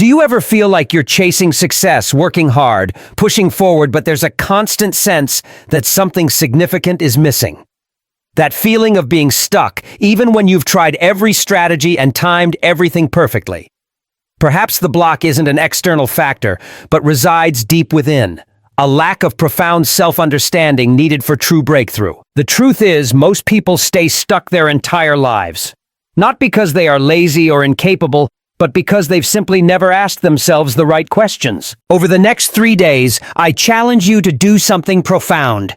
Do you ever feel like you're chasing success, working hard, pushing forward, but there's a constant sense that something significant is missing? That feeling of being stuck, even when you've tried every strategy and timed everything perfectly. Perhaps the block isn't an external factor, but resides deep within. A lack of profound self-understanding needed for true breakthrough. The truth is, most people stay stuck their entire lives. Not because they are lazy or incapable, but because they've simply never asked themselves the right questions. Over the next 3 days, I challenge you to do something profound.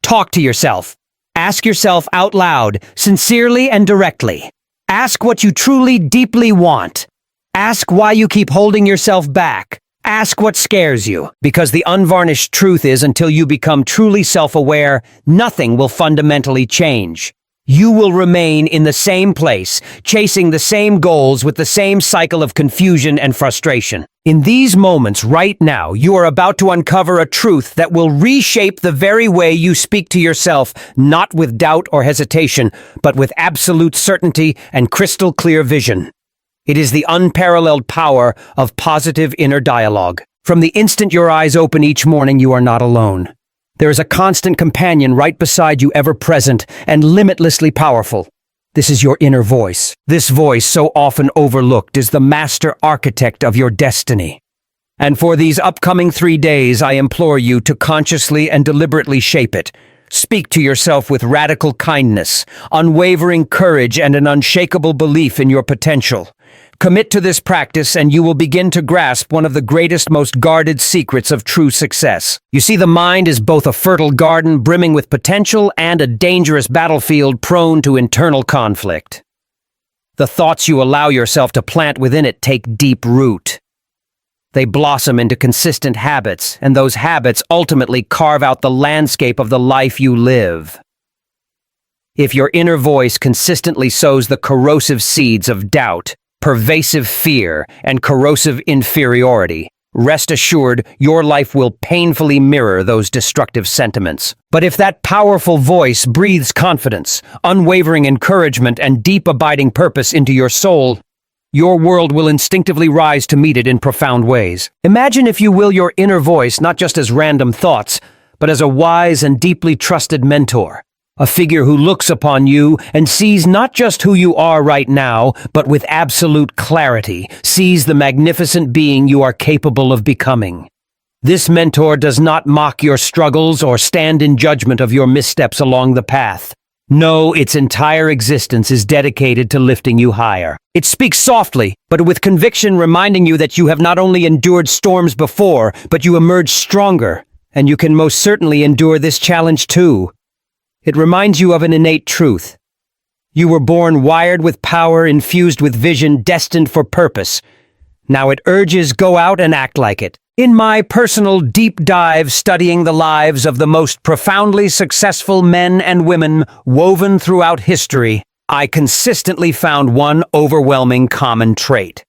Talk to yourself. Ask yourself out loud, sincerely and directly. Ask what you truly, deeply want. Ask why you keep holding yourself back. Ask what scares you, because the unvarnished truth is, until you become truly self-aware, nothing will fundamentally change. You will remain in the same place, chasing the same goals with the same cycle of confusion and frustration. In these moments right now, you are about to uncover a truth that will reshape the very way you speak to yourself, not with doubt or hesitation, but with absolute certainty and crystal clear vision. It is the unparalleled power of positive inner dialogue. From the instant your eyes open each morning, you are not alone. There is a constant companion right beside you, ever present and limitlessly powerful. This is your inner voice. This voice, so often overlooked, is the master architect of your destiny. And for these upcoming 3 days, I implore you to consciously and deliberately shape it. Speak to yourself with radical kindness, unwavering courage, and an unshakable belief in your potential. Commit to this practice and you will begin to grasp one of the greatest, most guarded secrets of true success. You see, the mind is both a fertile garden brimming with potential and a dangerous battlefield prone to internal conflict. The thoughts you allow yourself to plant within it take deep root. They blossom into consistent habits, and those habits ultimately carve out the landscape of the life you live. If your inner voice consistently sows the corrosive seeds of doubt, pervasive fear, and corrosive inferiority, rest assured your life will painfully mirror those destructive sentiments. But if that powerful voice breathes confidence, unwavering encouragement, and deep abiding purpose into your soul, your world will instinctively rise to meet it in profound ways. Imagine, if you will, your inner voice not just as random thoughts, but as a wise and deeply trusted mentor. A figure who looks upon you and sees not just who you are right now, but with absolute clarity, sees the magnificent being you are capable of becoming. This mentor does not mock your struggles or stand in judgment of your missteps along the path. No, its entire existence is dedicated to lifting you higher. It speaks softly, but with conviction, reminding you that you have not only endured storms before, but you emerged stronger, and you can most certainly endure this challenge too. It reminds you of an innate truth. You were born wired with power, infused with vision, destined for purpose. Now it urges, go out and act like it. In my personal deep dive studying the lives of the most profoundly successful men and women woven throughout history, I consistently found one overwhelming common trait.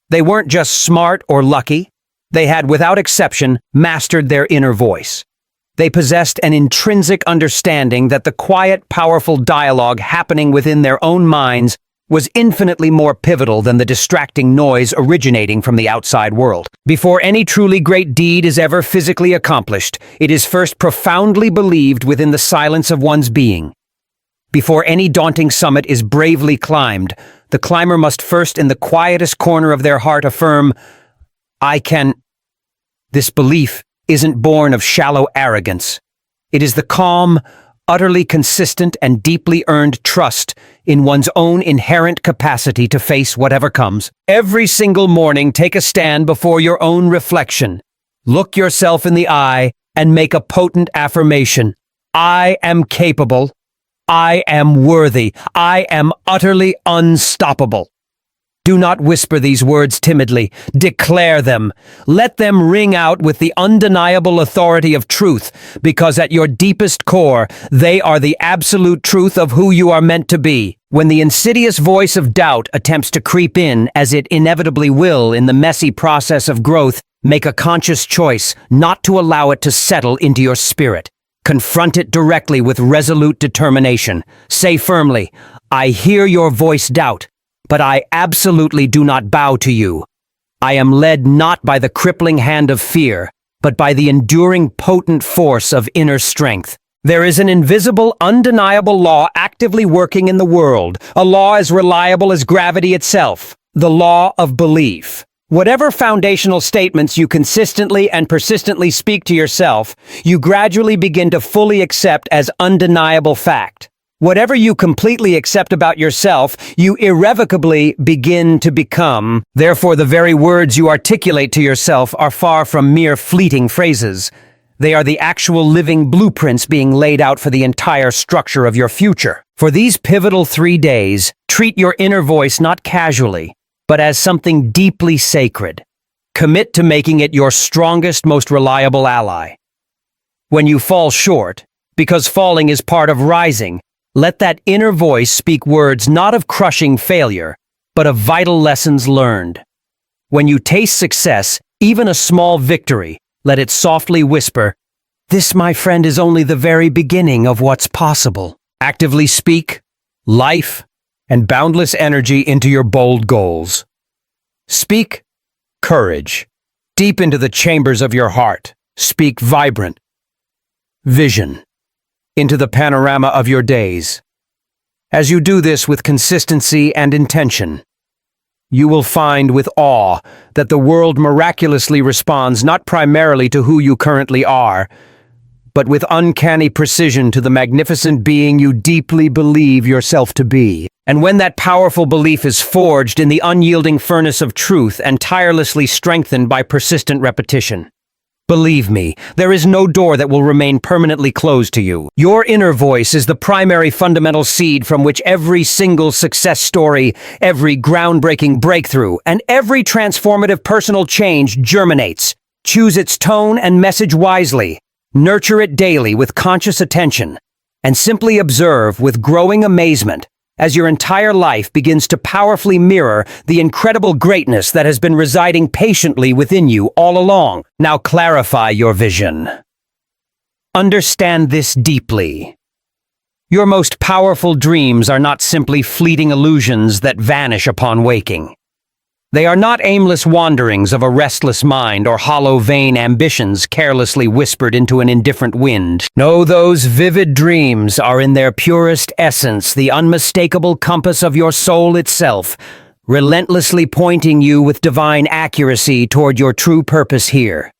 They weren't just smart or lucky. They had, without exception, mastered their inner voice. They possessed an intrinsic understanding that the quiet, powerful dialogue happening within their own minds was infinitely more pivotal than the distracting noise originating from the outside world. Before any truly great deed is ever physically accomplished, it is first profoundly believed within the silence of one's being. Before any daunting summit is bravely climbed, the climber must first, in the quietest corner of their heart, affirm, I can. This belief isn't born of shallow arrogance. It is the calm, utterly consistent, and deeply earned trust in one's own inherent capacity to face whatever comes. Every single morning, take a stand before your own reflection. Look yourself in the eye and make a potent affirmation. I am capable. I am worthy. I am utterly unstoppable. Do not whisper these words timidly. Declare them. Let them ring out with the undeniable authority of truth, because at your deepest core, they are the absolute truth of who you are meant to be. When the insidious voice of doubt attempts to creep in, as it inevitably will in the messy process of growth, make a conscious choice not to allow it to settle into your spirit. Confront it directly with resolute determination. Say firmly, I hear your voice, doubt, but I absolutely do not bow to you. I am led not by the crippling hand of fear, but by the enduring potent force of inner strength. There is an invisible, undeniable law actively working in the world, a law as reliable as gravity itself, the law of belief. Whatever foundational statements you consistently and persistently speak to yourself, you gradually begin to fully accept as undeniable fact. Whatever you completely accept about yourself, you irrevocably begin to become. Therefore, the very words you articulate to yourself are far from mere fleeting phrases. They are the actual living blueprints being laid out for the entire structure of your future. For these pivotal 3 days, treat your inner voice not casually, but as something deeply sacred. Commit to making it your strongest, most reliable ally. When you fall short, because falling is part of rising, let that inner voice speak words not of crushing failure, but of vital lessons learned. When you taste success, even a small victory, let it softly whisper, "This, my friend, is only the very beginning of what's possible." Actively speak life and boundless energy into your bold goals. Speak courage deep into the chambers of your heart. Speak vibrant vision into the panorama of your days. As you do this with consistency and intention, you will find with awe that the world miraculously responds not primarily to who you currently are, but with uncanny precision to the magnificent being you deeply believe yourself to be. And when that powerful belief is forged in the unyielding furnace of truth and tirelessly strengthened by persistent repetition, believe me, there is no door that will remain permanently closed to you. Your inner voice is the primary fundamental seed from which every single success story, every groundbreaking breakthrough, and every transformative personal change germinates. Choose its tone and message wisely. Nurture it daily with conscious attention, and simply observe with growing amazement as your entire life begins to powerfully mirror the incredible greatness that has been residing patiently within you all along. Now clarify your vision. Understand this deeply. Your most powerful dreams are not simply fleeting illusions that vanish upon waking. They are not aimless wanderings of a restless mind or hollow, vain ambitions carelessly whispered into an indifferent wind. No, those vivid dreams are in their purest essence the unmistakable compass of your soul itself, relentlessly pointing you with divine accuracy toward your true purpose here.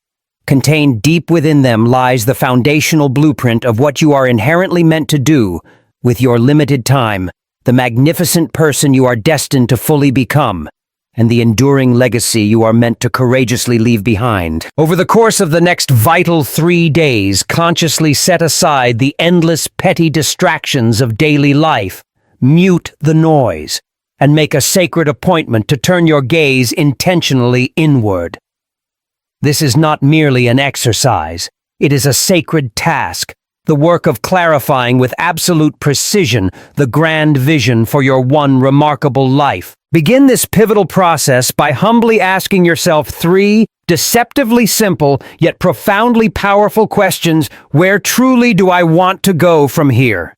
Contained deep within them lies the foundational blueprint of what you are inherently meant to do with your limited time, the magnificent person you are destined to fully become, and the enduring legacy you are meant to courageously leave behind. Over the course of the next vital 3 days, consciously set aside the endless petty distractions of daily life, mute the noise, and make a sacred appointment to turn your gaze intentionally inward. This is not merely an exercise, it is a sacred task, the work of clarifying with absolute precision the grand vision for your one remarkable life. Begin this pivotal process by humbly asking yourself 3 deceptively simple yet profoundly powerful questions. Where truly do I want to go from here?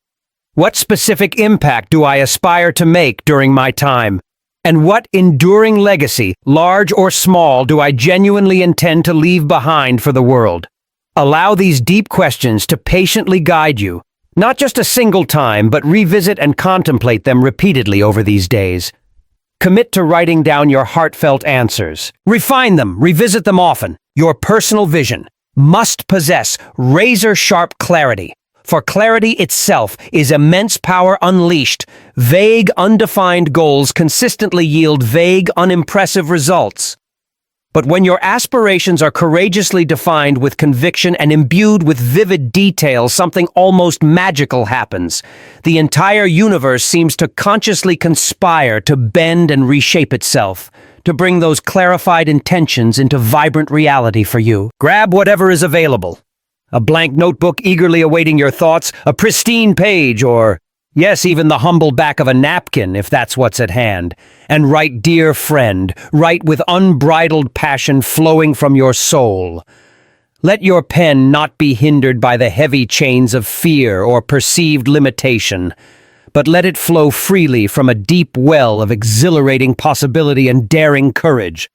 What specific impact do I aspire to make during my time? And what enduring legacy, large or small, do I genuinely intend to leave behind for the world? Allow these deep questions to patiently guide you, not just a single time, but revisit and contemplate them repeatedly over these days. Commit to writing down your heartfelt answers. Refine them, revisit them often. Your personal vision must possess razor-sharp clarity, for clarity itself is immense power unleashed. Vague, undefined goals consistently yield vague, unimpressive results. But when your aspirations are courageously defined with conviction and imbued with vivid detail, something almost magical happens. The entire universe seems to consciously conspire to bend and reshape itself, to bring those clarified intentions into vibrant reality for you. Grab whatever is available. A blank notebook eagerly awaiting your thoughts, a pristine page, or yes, even the humble back of a napkin, if that's what's at hand. And write, dear friend, write with unbridled passion flowing from your soul. Let your pen not be hindered by the heavy chains of fear or perceived limitation, but let it flow freely from a deep well of exhilarating possibility and daring courage.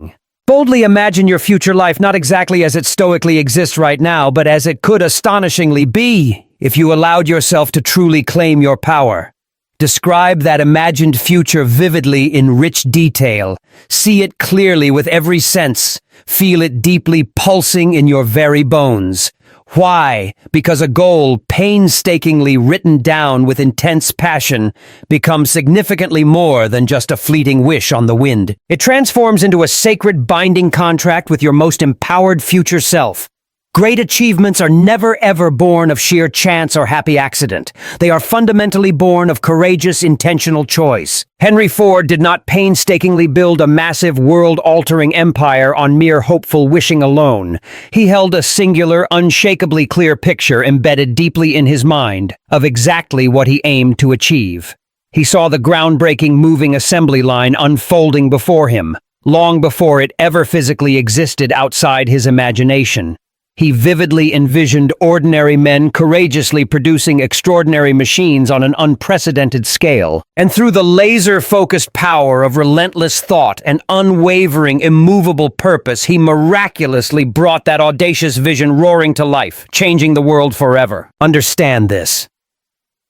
Boldly imagine your future life not exactly as it stoically exists right now, but as it could astonishingly be if you allowed yourself to truly claim your power. Describe that imagined future vividly in rich detail. See it clearly with every sense. Feel it deeply pulsing in your very bones. Why? Because a goal painstakingly written down with intense passion becomes significantly more than just a fleeting wish on the wind. It transforms into a sacred binding contract with your most empowered future self. Great achievements are never ever born of sheer chance or happy accident. They are fundamentally born of courageous, intentional choice. Henry Ford did not painstakingly build a massive, world-altering empire on mere hopeful wishing alone. He held a singular, unshakably clear picture embedded deeply in his mind of exactly what he aimed to achieve. He saw the groundbreaking moving assembly line unfolding before him, long before it ever physically existed outside his imagination. He vividly envisioned ordinary men courageously producing extraordinary machines on an unprecedented scale. And through the laser-focused power of relentless thought and unwavering, immovable purpose, he miraculously brought that audacious vision roaring to life, changing the world forever. Understand this.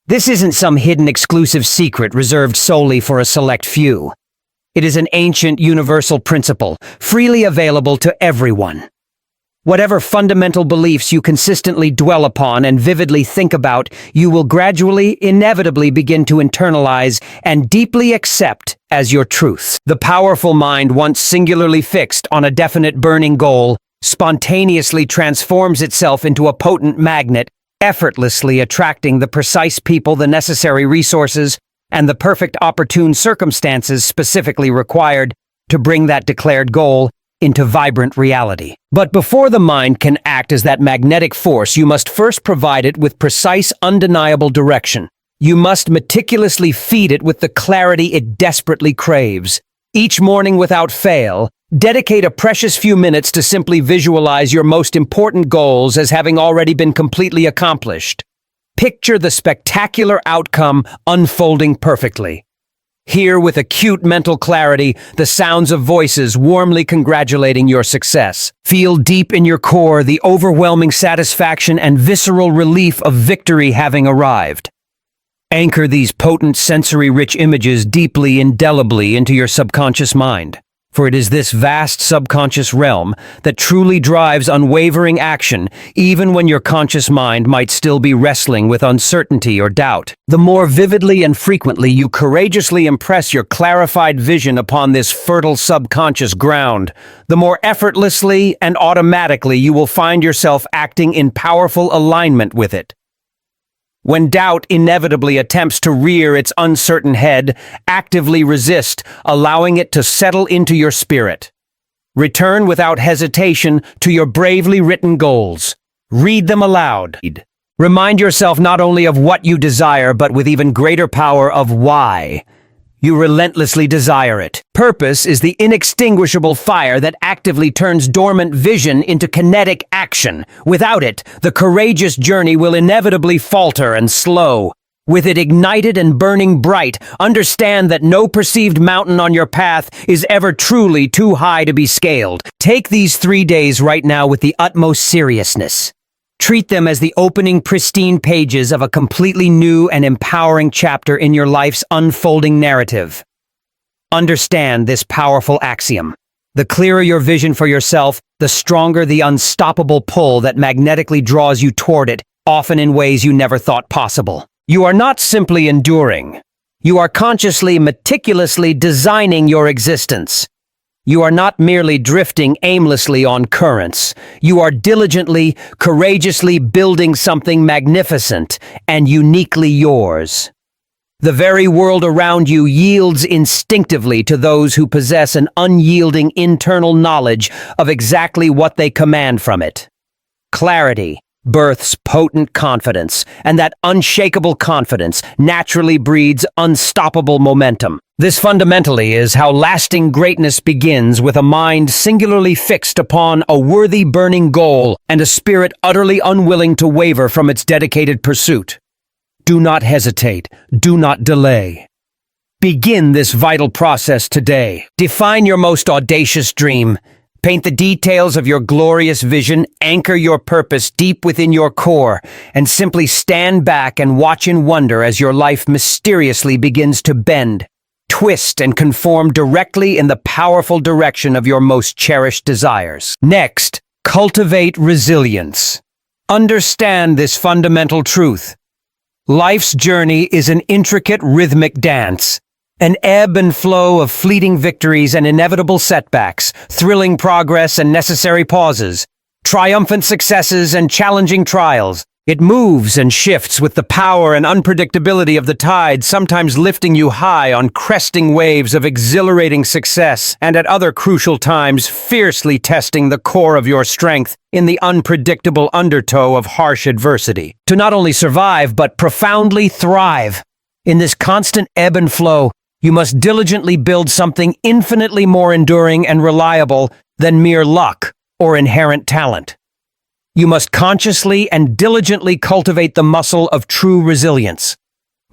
This isn't some hidden exclusive secret reserved solely for a select few. It is an ancient universal principle, freely available to everyone. Whatever fundamental beliefs you consistently dwell upon and vividly think about, you will gradually, inevitably begin to internalize and deeply accept as your truths. The powerful mind, once singularly fixed on a definite burning goal, spontaneously transforms itself into a potent magnet, effortlessly attracting the precise people, the necessary resources, and the perfect opportune circumstances specifically required to bring that declared goal into vibrant reality. But before the mind can act as that magnetic force, you must first provide it with precise, undeniable direction. You must meticulously feed it with the clarity it desperately craves. Each morning without fail, dedicate a precious few minutes to simply visualize your most important goals as having already been completely accomplished. Picture the spectacular outcome unfolding perfectly. Hear with acute mental clarity the sounds of voices warmly congratulating your success. Feel deep in your core the overwhelming satisfaction and visceral relief of victory having arrived. Anchor these potent sensory-rich images deeply, indelibly into your subconscious mind. For it is this vast subconscious realm that truly drives unwavering action, even when your conscious mind might still be wrestling with uncertainty or doubt. The more vividly and frequently you courageously impress your clarified vision upon this fertile subconscious ground, the more effortlessly and automatically you will find yourself acting in powerful alignment with it. When doubt inevitably attempts to rear its uncertain head, actively resist, allowing it to settle into your spirit. Return without hesitation to your bravely written goals. Read them aloud. Remind yourself not only of what you desire, but with even greater power of why you relentlessly desire it. Purpose is the inextinguishable fire that actively turns dormant vision into kinetic action. Without it, the courageous journey will inevitably falter and slow. With it ignited and burning bright, understand that no perceived mountain on your path is ever truly too high to be scaled. Take these 3 days right now with the utmost seriousness. Treat them as the opening pristine pages of a completely new and empowering chapter in your life's unfolding narrative. Understand this powerful axiom. The clearer your vision for yourself, the stronger the unstoppable pull that magnetically draws you toward it, often in ways you never thought possible. You are not simply enduring. You are consciously, meticulously designing your existence. You are not merely drifting aimlessly on currents. You are diligently, courageously building something magnificent and uniquely yours. The very world around you yields instinctively to those who possess an unyielding internal knowledge of exactly what they command from it. Clarity births potent confidence, and that unshakable confidence naturally breeds unstoppable momentum. This fundamentally is how lasting greatness begins, with a mind singularly fixed upon a worthy burning goal and a spirit utterly unwilling to waver from its dedicated pursuit. Do not hesitate. Do not delay. Begin this vital process today. Define your most audacious dream. Paint the details of your glorious vision, anchor your purpose deep within your core, and simply stand back and watch in wonder as your life mysteriously begins to bend, twist, and conform directly in the powerful direction of your most cherished desires. Next, cultivate resilience. Understand this fundamental truth. Life's journey is an intricate rhythmic dance. An ebb and flow of fleeting victories and inevitable setbacks, thrilling progress and necessary pauses, triumphant successes and challenging trials. It moves and shifts with the power and unpredictability of the tide, sometimes lifting you high on cresting waves of exhilarating success, and at other crucial times fiercely testing the core of your strength in the unpredictable undertow of harsh adversity. To not only survive, but profoundly thrive. In this constant ebb and flow, you must diligently build something infinitely more enduring and reliable than mere luck or inherent talent. You must consciously and diligently cultivate the muscle of true resilience.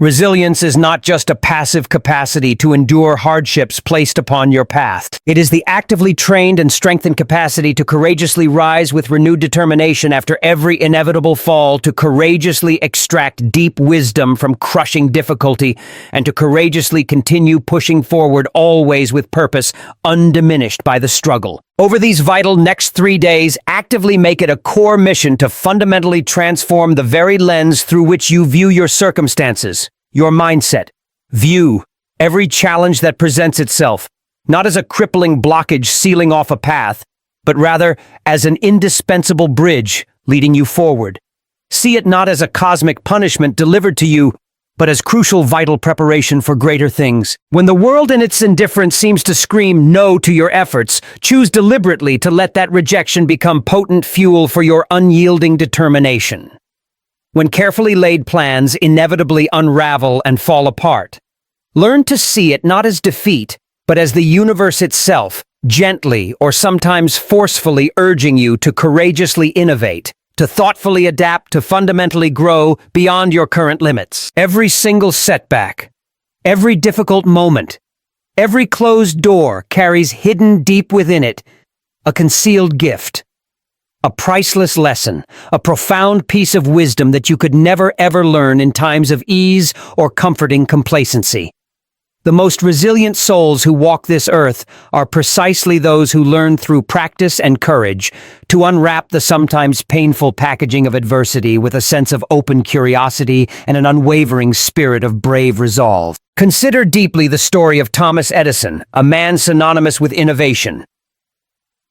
Resilience is not just a passive capacity to endure hardships placed upon your path. It is the actively trained and strengthened capacity to courageously rise with renewed determination after every inevitable fall, to courageously extract deep wisdom from crushing difficulty, and to courageously continue pushing forward always with purpose, undiminished by the struggle. Over these vital next 3 days, actively make it a core mission to fundamentally transform the very lens through which you view your circumstances, your mindset. View every challenge that presents itself, not as a crippling blockage sealing off a path, but rather as an indispensable bridge leading you forward. See it not as a cosmic punishment delivered to you, but as crucial vital preparation for greater things. When the world in its indifference seems to scream no to your efforts, choose deliberately to let that rejection become potent fuel for your unyielding determination. When carefully laid plans inevitably unravel and fall apart, learn to see it not as defeat, but as the universe itself, gently or sometimes forcefully urging you to courageously innovate, to thoughtfully adapt, to fundamentally grow beyond your current limits. Every single setback, every difficult moment, every closed door carries hidden deep within it a concealed gift, a priceless lesson, a profound piece of wisdom that you could never ever learn in times of ease or comforting complacency. The most resilient souls who walk this earth are precisely those who learn through practice and courage to unwrap the sometimes painful packaging of adversity with a sense of open curiosity and an unwavering spirit of brave resolve. Consider deeply the story of Thomas Edison, a man synonymous with innovation.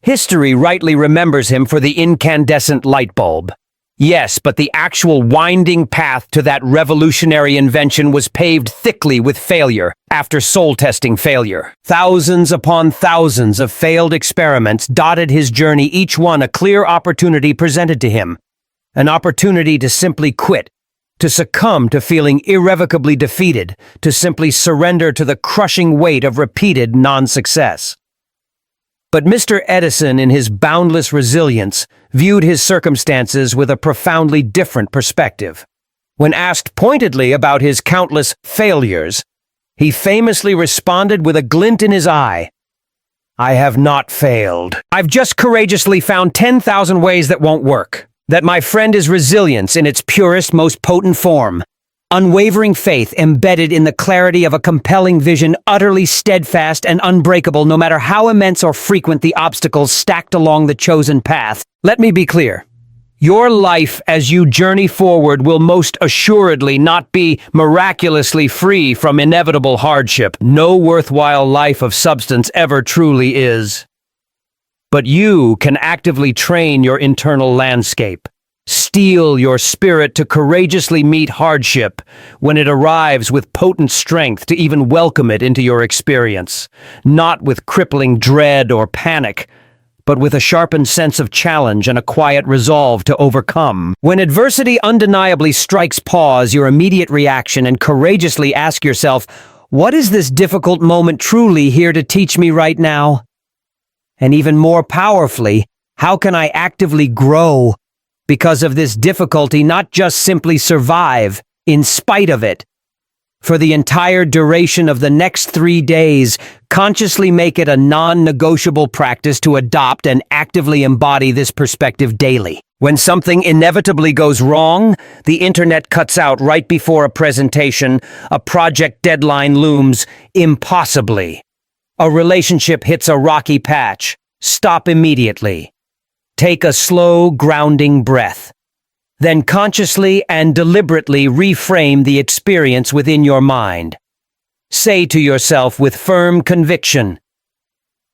History rightly remembers him for the incandescent light bulb. Yes, but the actual winding path to that revolutionary invention was paved thickly with failure after soul-testing failure. Thousands upon thousands of failed experiments dotted his journey, each one a clear opportunity presented to him. An opportunity to simply quit, to succumb to feeling irrevocably defeated, to simply surrender to the crushing weight of repeated non-success. But Mr. Edison, in his boundless resilience, viewed his circumstances with a profoundly different perspective. When asked pointedly about his countless failures, he famously responded with a glint in his eye, "I have not failed. I've just courageously found 10,000 ways that won't work. That, my friend, is resilience in its purest, most potent form. Unwavering faith embedded in the clarity of a compelling vision, utterly steadfast and unbreakable no matter how immense or frequent the obstacles stacked along the chosen path. Let me be clear. Your life as you journey forward will most assuredly not be miraculously free from inevitable hardship. No worthwhile life of substance ever truly is. But you can actively train your internal landscape. Steel your spirit to courageously meet hardship when it arrives with potent strength to even welcome it into your experience, not with crippling dread or panic, but with a sharpened sense of challenge and a quiet resolve to overcome. When adversity undeniably strikes, pause your immediate reaction and courageously ask yourself, what is this difficult moment truly here to teach me right now? And even more powerfully, how can I actively grow because of this difficulty, not just simply survive in spite of it? For the entire duration of the next 3 days, consciously make it a non-negotiable practice to adopt and actively embody this perspective daily. When something inevitably goes wrong, the internet cuts out right before a presentation, a project deadline looms impossibly. A relationship hits a rocky patch. Stop immediately. Take a slow, grounding breath. Then consciously and deliberately reframe the experience within your mind. Say to yourself with firm conviction,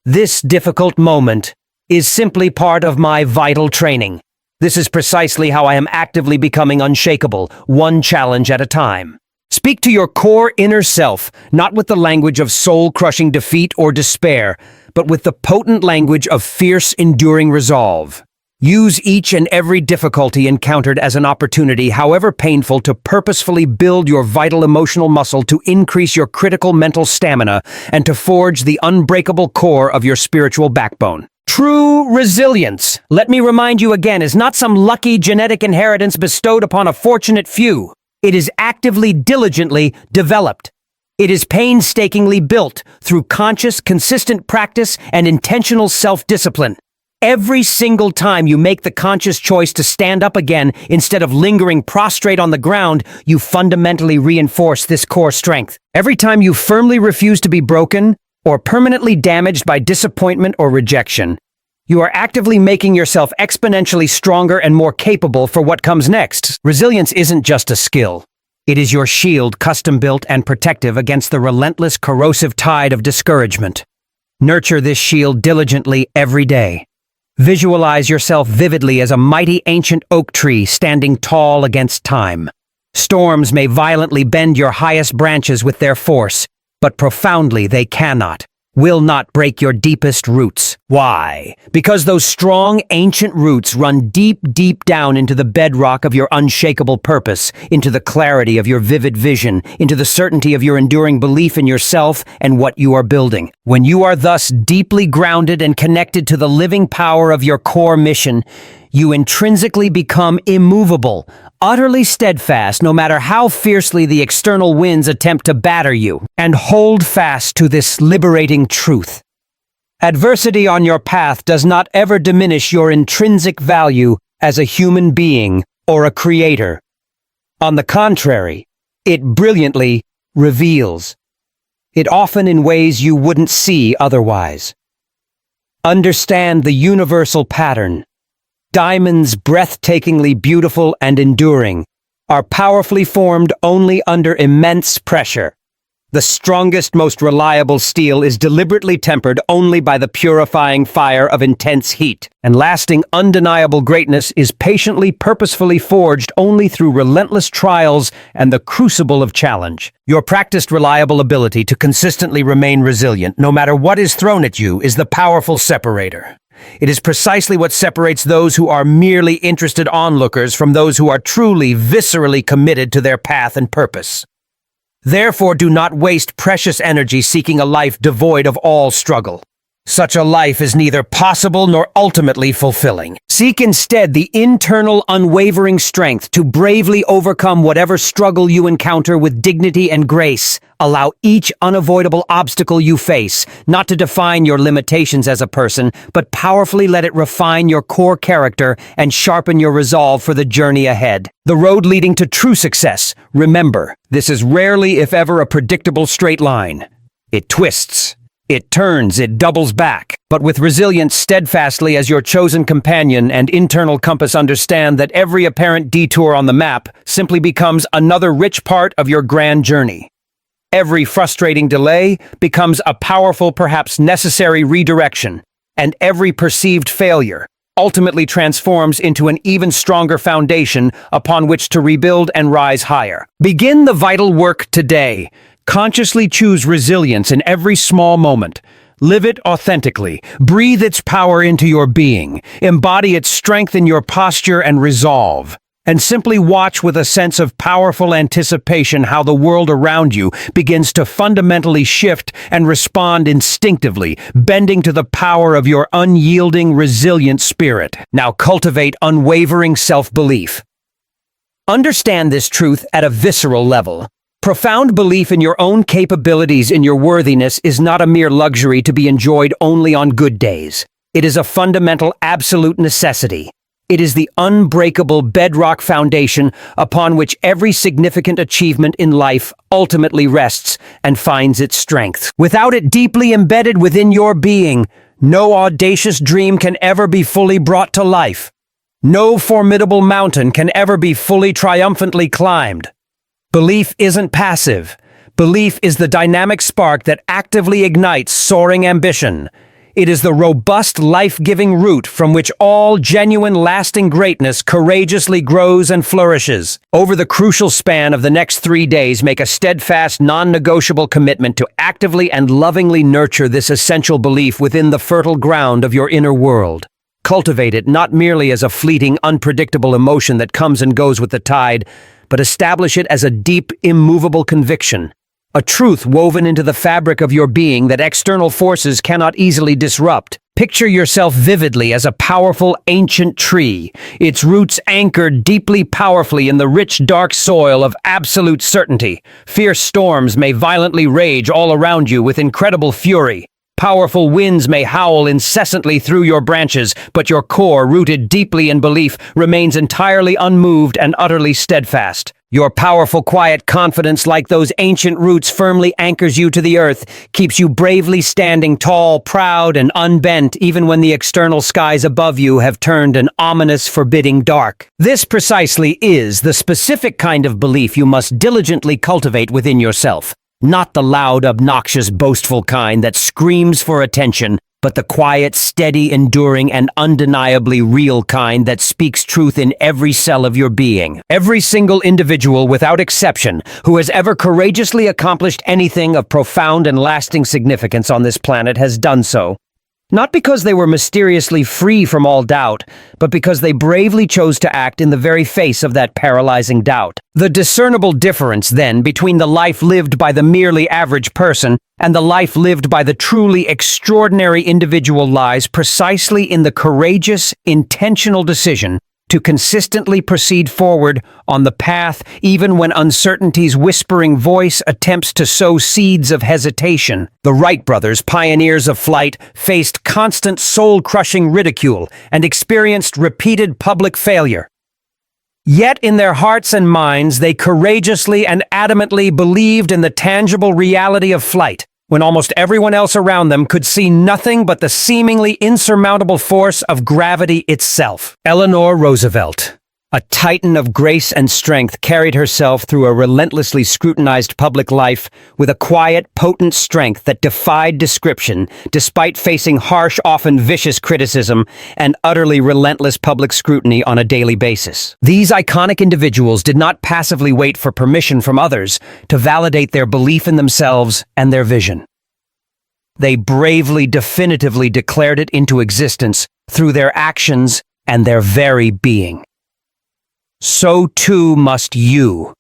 "This difficult moment is simply part of my vital training. This is precisely how I am actively becoming unshakable, one challenge at a time." Speak to your core inner self, not with the language of soul-crushing defeat or despair, but with the potent language of fierce, enduring resolve. Use each and every difficulty encountered as an opportunity, however painful, to purposefully build your vital emotional muscle, to increase your critical mental stamina, and to forge the unbreakable core of your spiritual backbone. True resilience, let me remind you again, is not some lucky genetic inheritance bestowed upon a fortunate few. It is actively, diligently developed. It is painstakingly built through conscious, consistent practice and intentional self-discipline. Every single time you make the conscious choice to stand up again instead of lingering prostrate on the ground, you fundamentally reinforce this core strength. Every time you firmly refuse to be broken or permanently damaged by disappointment or rejection, you are actively making yourself exponentially stronger and more capable for what comes next. Resilience isn't just a skill. It is your shield, custom-built and protective against the relentless, corrosive tide of discouragement. Nurture this shield diligently every day. Visualize yourself vividly as a mighty ancient oak tree standing tall against time. Storms may violently bend your highest branches with their force, but profoundly they cannot, will not break your deepest roots. Why? Because those strong, ancient roots run deep, deep down into the bedrock of your unshakable purpose, into the clarity of your vivid vision, into the certainty of your enduring belief in yourself and what you are building. When you are thus deeply grounded and connected to the living power of your core mission, you intrinsically become immovable, utterly steadfast no matter how fiercely the external winds attempt to batter you, and hold fast to this liberating truth. Adversity on your path does not ever diminish your intrinsic value as a human being or a creator. On the contrary, it brilliantly reveals it, often in ways you wouldn't see otherwise. Understand the universal pattern. Diamonds, breathtakingly beautiful and enduring, are powerfully formed only under immense pressure. The strongest, most reliable steel is deliberately tempered only by the purifying fire of intense heat, and lasting, undeniable greatness is patiently, purposefully forged only through relentless trials and the crucible of challenge. Your practiced, reliable ability to consistently remain resilient, no matter what is thrown at you, is the powerful separator. It is precisely what separates those who are merely interested onlookers from those who are truly, viscerally committed to their path and purpose. Therefore, do not waste precious energy seeking a life devoid of all struggle. Such a life is neither possible nor ultimately fulfilling. Seek instead the internal, unwavering strength to bravely overcome whatever struggle you encounter with dignity and grace. Allow each unavoidable obstacle you face not to define your limitations as a person, but powerfully let it refine your core character and sharpen your resolve for the journey ahead. The road leading to true success, remember, this is rarely, if ever, a predictable straight line. It twists. It turns, it doubles back. But with resilience steadfastly as your chosen companion and internal compass, understand that every apparent detour on the map simply becomes another rich part of your grand journey. Every frustrating delay becomes a powerful, perhaps necessary redirection, and every perceived failure ultimately transforms into an even stronger foundation upon which to rebuild and rise higher. Begin the vital work today. Consciously choose resilience in every small moment. Live it authentically. Breathe its power into your being. Embody its strength in your posture and resolve. And simply watch with a sense of powerful anticipation how the world around you begins to fundamentally shift and respond instinctively, bending to the power of your unyielding, resilient spirit. Now cultivate unwavering self-belief. Understand this truth at a visceral level. Profound belief in your own capabilities, in your worthiness, is not a mere luxury to be enjoyed only on good days. It is a fundamental, absolute necessity. It is the unbreakable bedrock foundation upon which every significant achievement in life ultimately rests and finds its strength. Without it deeply embedded within your being, no audacious dream can ever be fully brought to life. No formidable mountain can ever be fully triumphantly climbed. Belief isn't passive. Belief is the dynamic spark that actively ignites soaring ambition. It is the robust, life-giving root from which all genuine, lasting greatness courageously grows and flourishes. Over the crucial span of the next 3 days, make a steadfast, non-negotiable commitment to actively and lovingly nurture this essential belief within the fertile ground of your inner world. Cultivate it not merely as a fleeting, unpredictable emotion that comes and goes with the tide, but establish it as a deep, immovable conviction. A truth woven into the fabric of your being that external forces cannot easily disrupt. Picture yourself vividly as a powerful, ancient tree, its roots anchored deeply powerfully in the rich, dark soil of absolute certainty. Fierce storms may violently rage all around you with incredible fury. Powerful winds may howl incessantly through your branches, but your core, rooted deeply in belief, remains entirely unmoved and utterly steadfast. Your powerful, quiet confidence, like those ancient roots, firmly anchors you to the earth, keeps you bravely standing tall, proud, and unbent, even when the external skies above you have turned an ominous, forbidding dark. This precisely is the specific kind of belief you must diligently cultivate within yourself. Not the loud, obnoxious, boastful kind that screams for attention, but the quiet, steady, enduring, and undeniably real kind that speaks truth in every cell of your being. Every single individual, without exception, who has ever courageously accomplished anything of profound and lasting significance on this planet has done so. Not because they were mysteriously free from all doubt, but because they bravely chose to act in the very face of that paralyzing doubt. The discernible difference, then, between the life lived by the merely average person and the life lived by the truly extraordinary individual lies precisely in the courageous, intentional decision to consistently proceed forward on the path even when uncertainty's whispering voice attempts to sow seeds of hesitation. The Wright brothers, pioneers of flight, faced constant soul-crushing ridicule and experienced repeated public failure. Yet in their hearts and minds, they courageously and adamantly believed in the tangible reality of flight, when almost everyone else around them could see nothing but the seemingly insurmountable force of gravity itself. Eleanor Roosevelt, a titan of grace and strength, carried herself through a relentlessly scrutinized public life with a quiet, potent strength that defied description, despite facing harsh, often vicious criticism and utterly relentless public scrutiny on a daily basis. These iconic individuals did not passively wait for permission from others to validate their belief in themselves and their vision. They bravely, definitively declared it into existence through their actions and their very being. So too must you.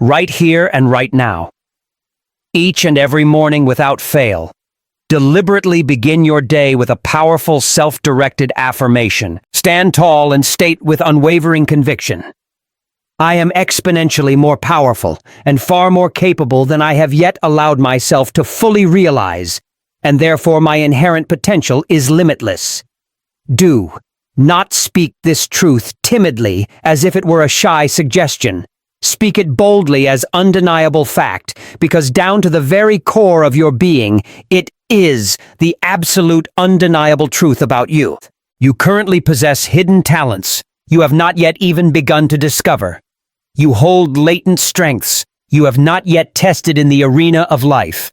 Right here and right now. Each and every morning without fail. Deliberately begin your day with a powerful self-directed affirmation. Stand tall and state with unwavering conviction: I am exponentially more powerful and far more capable than I have yet allowed myself to fully realize, and therefore my inherent potential is limitless. Do not speak this truth timidly as if it were a shy suggestion. Speak it boldly as undeniable fact, because down to the very core of your being, it is the absolute undeniable truth about you. You currently possess hidden talents you have not yet even begun to discover. You hold latent strengths you have not yet tested in the arena of life.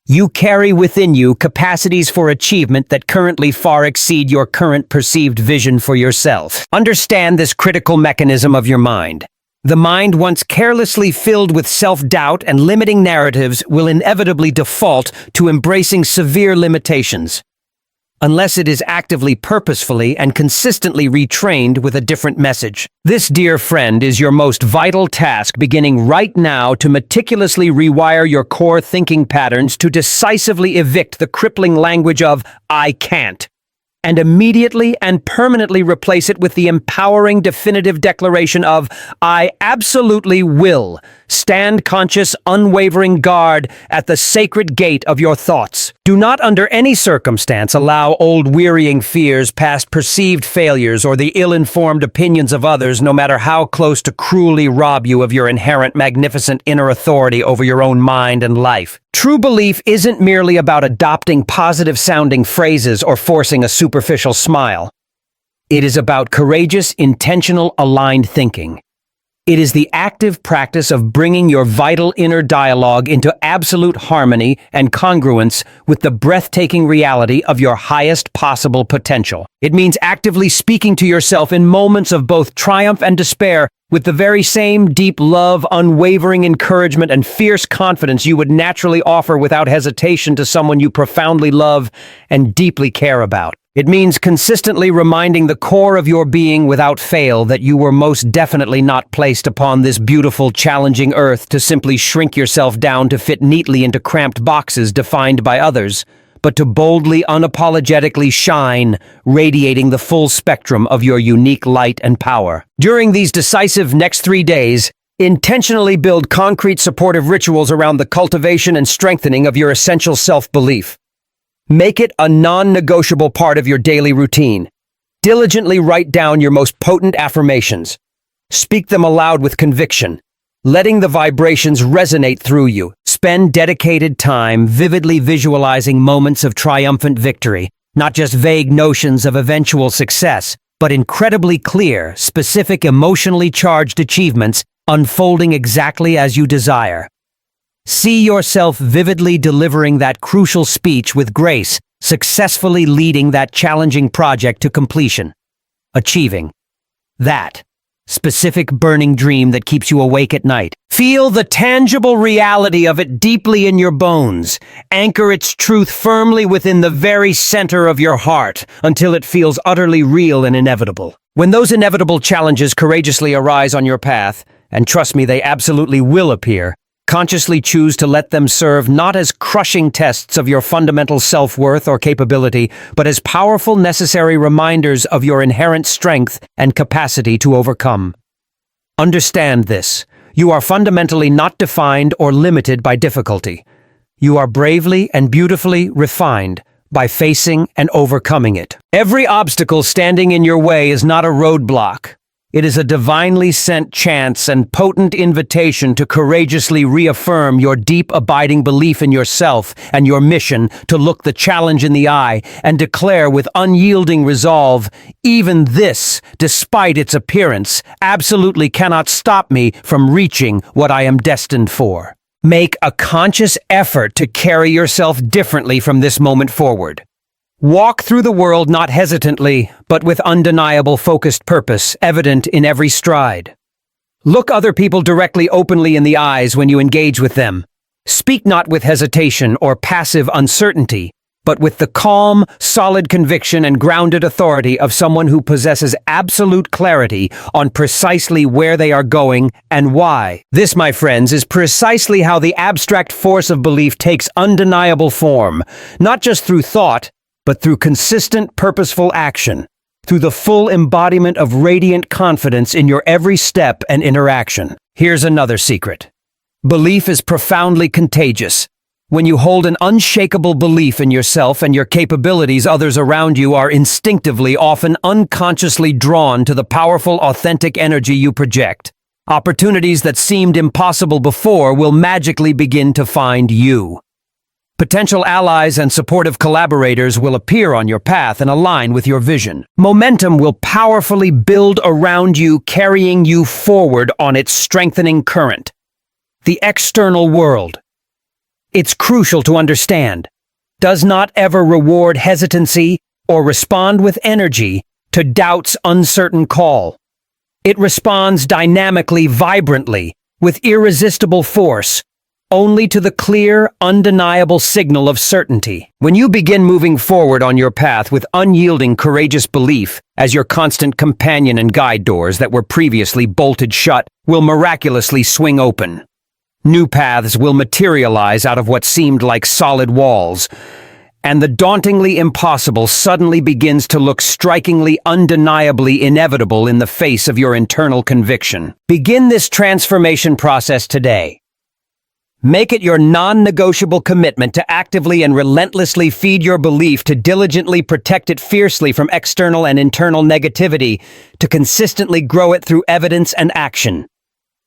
You carry within you capacities for achievement that currently far exceed your current perceived vision for yourself. Understand this critical mechanism of your mind. The mind, once carelessly filled with self-doubt and limiting narratives, will inevitably default to embracing severe limitations, unless it is actively, purposefully, and consistently retrained with a different message. This, dear friend, is your most vital task, beginning right now to meticulously rewire your core thinking patterns to decisively evict the crippling language of "I can't" and immediately and permanently replace it with the empowering definitive declaration of, I absolutely will stand conscious, unwavering guard at the sacred gate of your thoughts. Do not under any circumstance allow old wearying fears, past perceived failures, or the ill-informed opinions of others, no matter how close, to cruelly rob you of your inherent magnificent inner authority over your own mind and life. True belief isn't merely about adopting positive-sounding phrases or forcing a superficial smile. It is about courageous, intentional, aligned thinking. It is the active practice of bringing your vital inner dialogue into absolute harmony and congruence with the breathtaking reality of your highest possible potential. It means actively speaking to yourself in moments of both triumph and despair with the very same deep love, unwavering encouragement, and fierce confidence you would naturally offer without hesitation to someone you profoundly love and deeply care about. It means consistently reminding the core of your being without fail that you were most definitely not placed upon this beautiful, challenging earth to simply shrink yourself down to fit neatly into cramped boxes defined by others, but to boldly, unapologetically shine, radiating the full spectrum of your unique light and power. During these decisive next 3 days, intentionally build concrete supportive rituals around the cultivation and strengthening of your essential self-belief. Make it a non-negotiable part of your daily routine. Diligently write down your most potent affirmations. Speak them aloud with conviction, letting the vibrations resonate through you. Spend dedicated time vividly visualizing moments of triumphant victory, not just vague notions of eventual success, but incredibly clear, specific, emotionally charged achievements unfolding exactly as you desire. See yourself vividly delivering that crucial speech with grace, successfully leading that challenging project to completion. Achieving that specific burning dream that keeps you awake at night. Feel the tangible reality of it deeply in your bones. Anchor its truth firmly within the very center of your heart until it feels utterly real and inevitable. When those inevitable challenges courageously arise on your path, and trust me, they absolutely will appear, consciously choose to let them serve not as crushing tests of your fundamental self-worth or capability, but as powerful, necessary reminders of your inherent strength and capacity to overcome. Understand this. You are fundamentally not defined or limited by difficulty. You are bravely and beautifully refined by facing and overcoming it. Every obstacle standing in your way is not a roadblock. It is a divinely sent chance and potent invitation to courageously reaffirm your deep, abiding belief in yourself and your mission, to look the challenge in the eye and declare with unyielding resolve, even this, despite its appearance, absolutely cannot stop me from reaching what I am destined for. Make a conscious effort to carry yourself differently from this moment forward. Walk through the world not hesitantly, but with undeniable focused purpose, evident in every stride. Look other people directly, openly in the eyes when you engage with them. Speak not with hesitation or passive uncertainty, but with the calm, solid conviction and grounded authority of someone who possesses absolute clarity on precisely where they are going and why. This, my friends, is precisely how the abstract force of belief takes undeniable form, not just through thought, but through consistent, purposeful action, through the full embodiment of radiant confidence in your every step and interaction. Here's another secret. Belief is profoundly contagious. When you hold an unshakable belief in yourself and your capabilities, others around you are instinctively, often unconsciously drawn to the powerful, authentic energy you project. Opportunities that seemed impossible before will magically begin to find you. Potential allies and supportive collaborators will appear on your path and align with your vision. Momentum will powerfully build around you, carrying you forward on its strengthening current. The external world, it's crucial to understand, does not ever reward hesitancy or respond with energy to doubt's uncertain call. It responds dynamically, vibrantly, with irresistible force, only to the clear, undeniable signal of certainty. When you begin moving forward on your path with unyielding, courageous belief as your constant companion, and guide doors that were previously bolted shut will miraculously swing open. New paths will materialize out of what seemed like solid walls, and the dauntingly impossible suddenly begins to look strikingly, undeniably inevitable in the face of your internal conviction. Begin this transformation process today. Make it your non-negotiable commitment to actively and relentlessly feed your belief, to diligently protect it fiercely from external and internal negativity, to consistently grow it through evidence and action.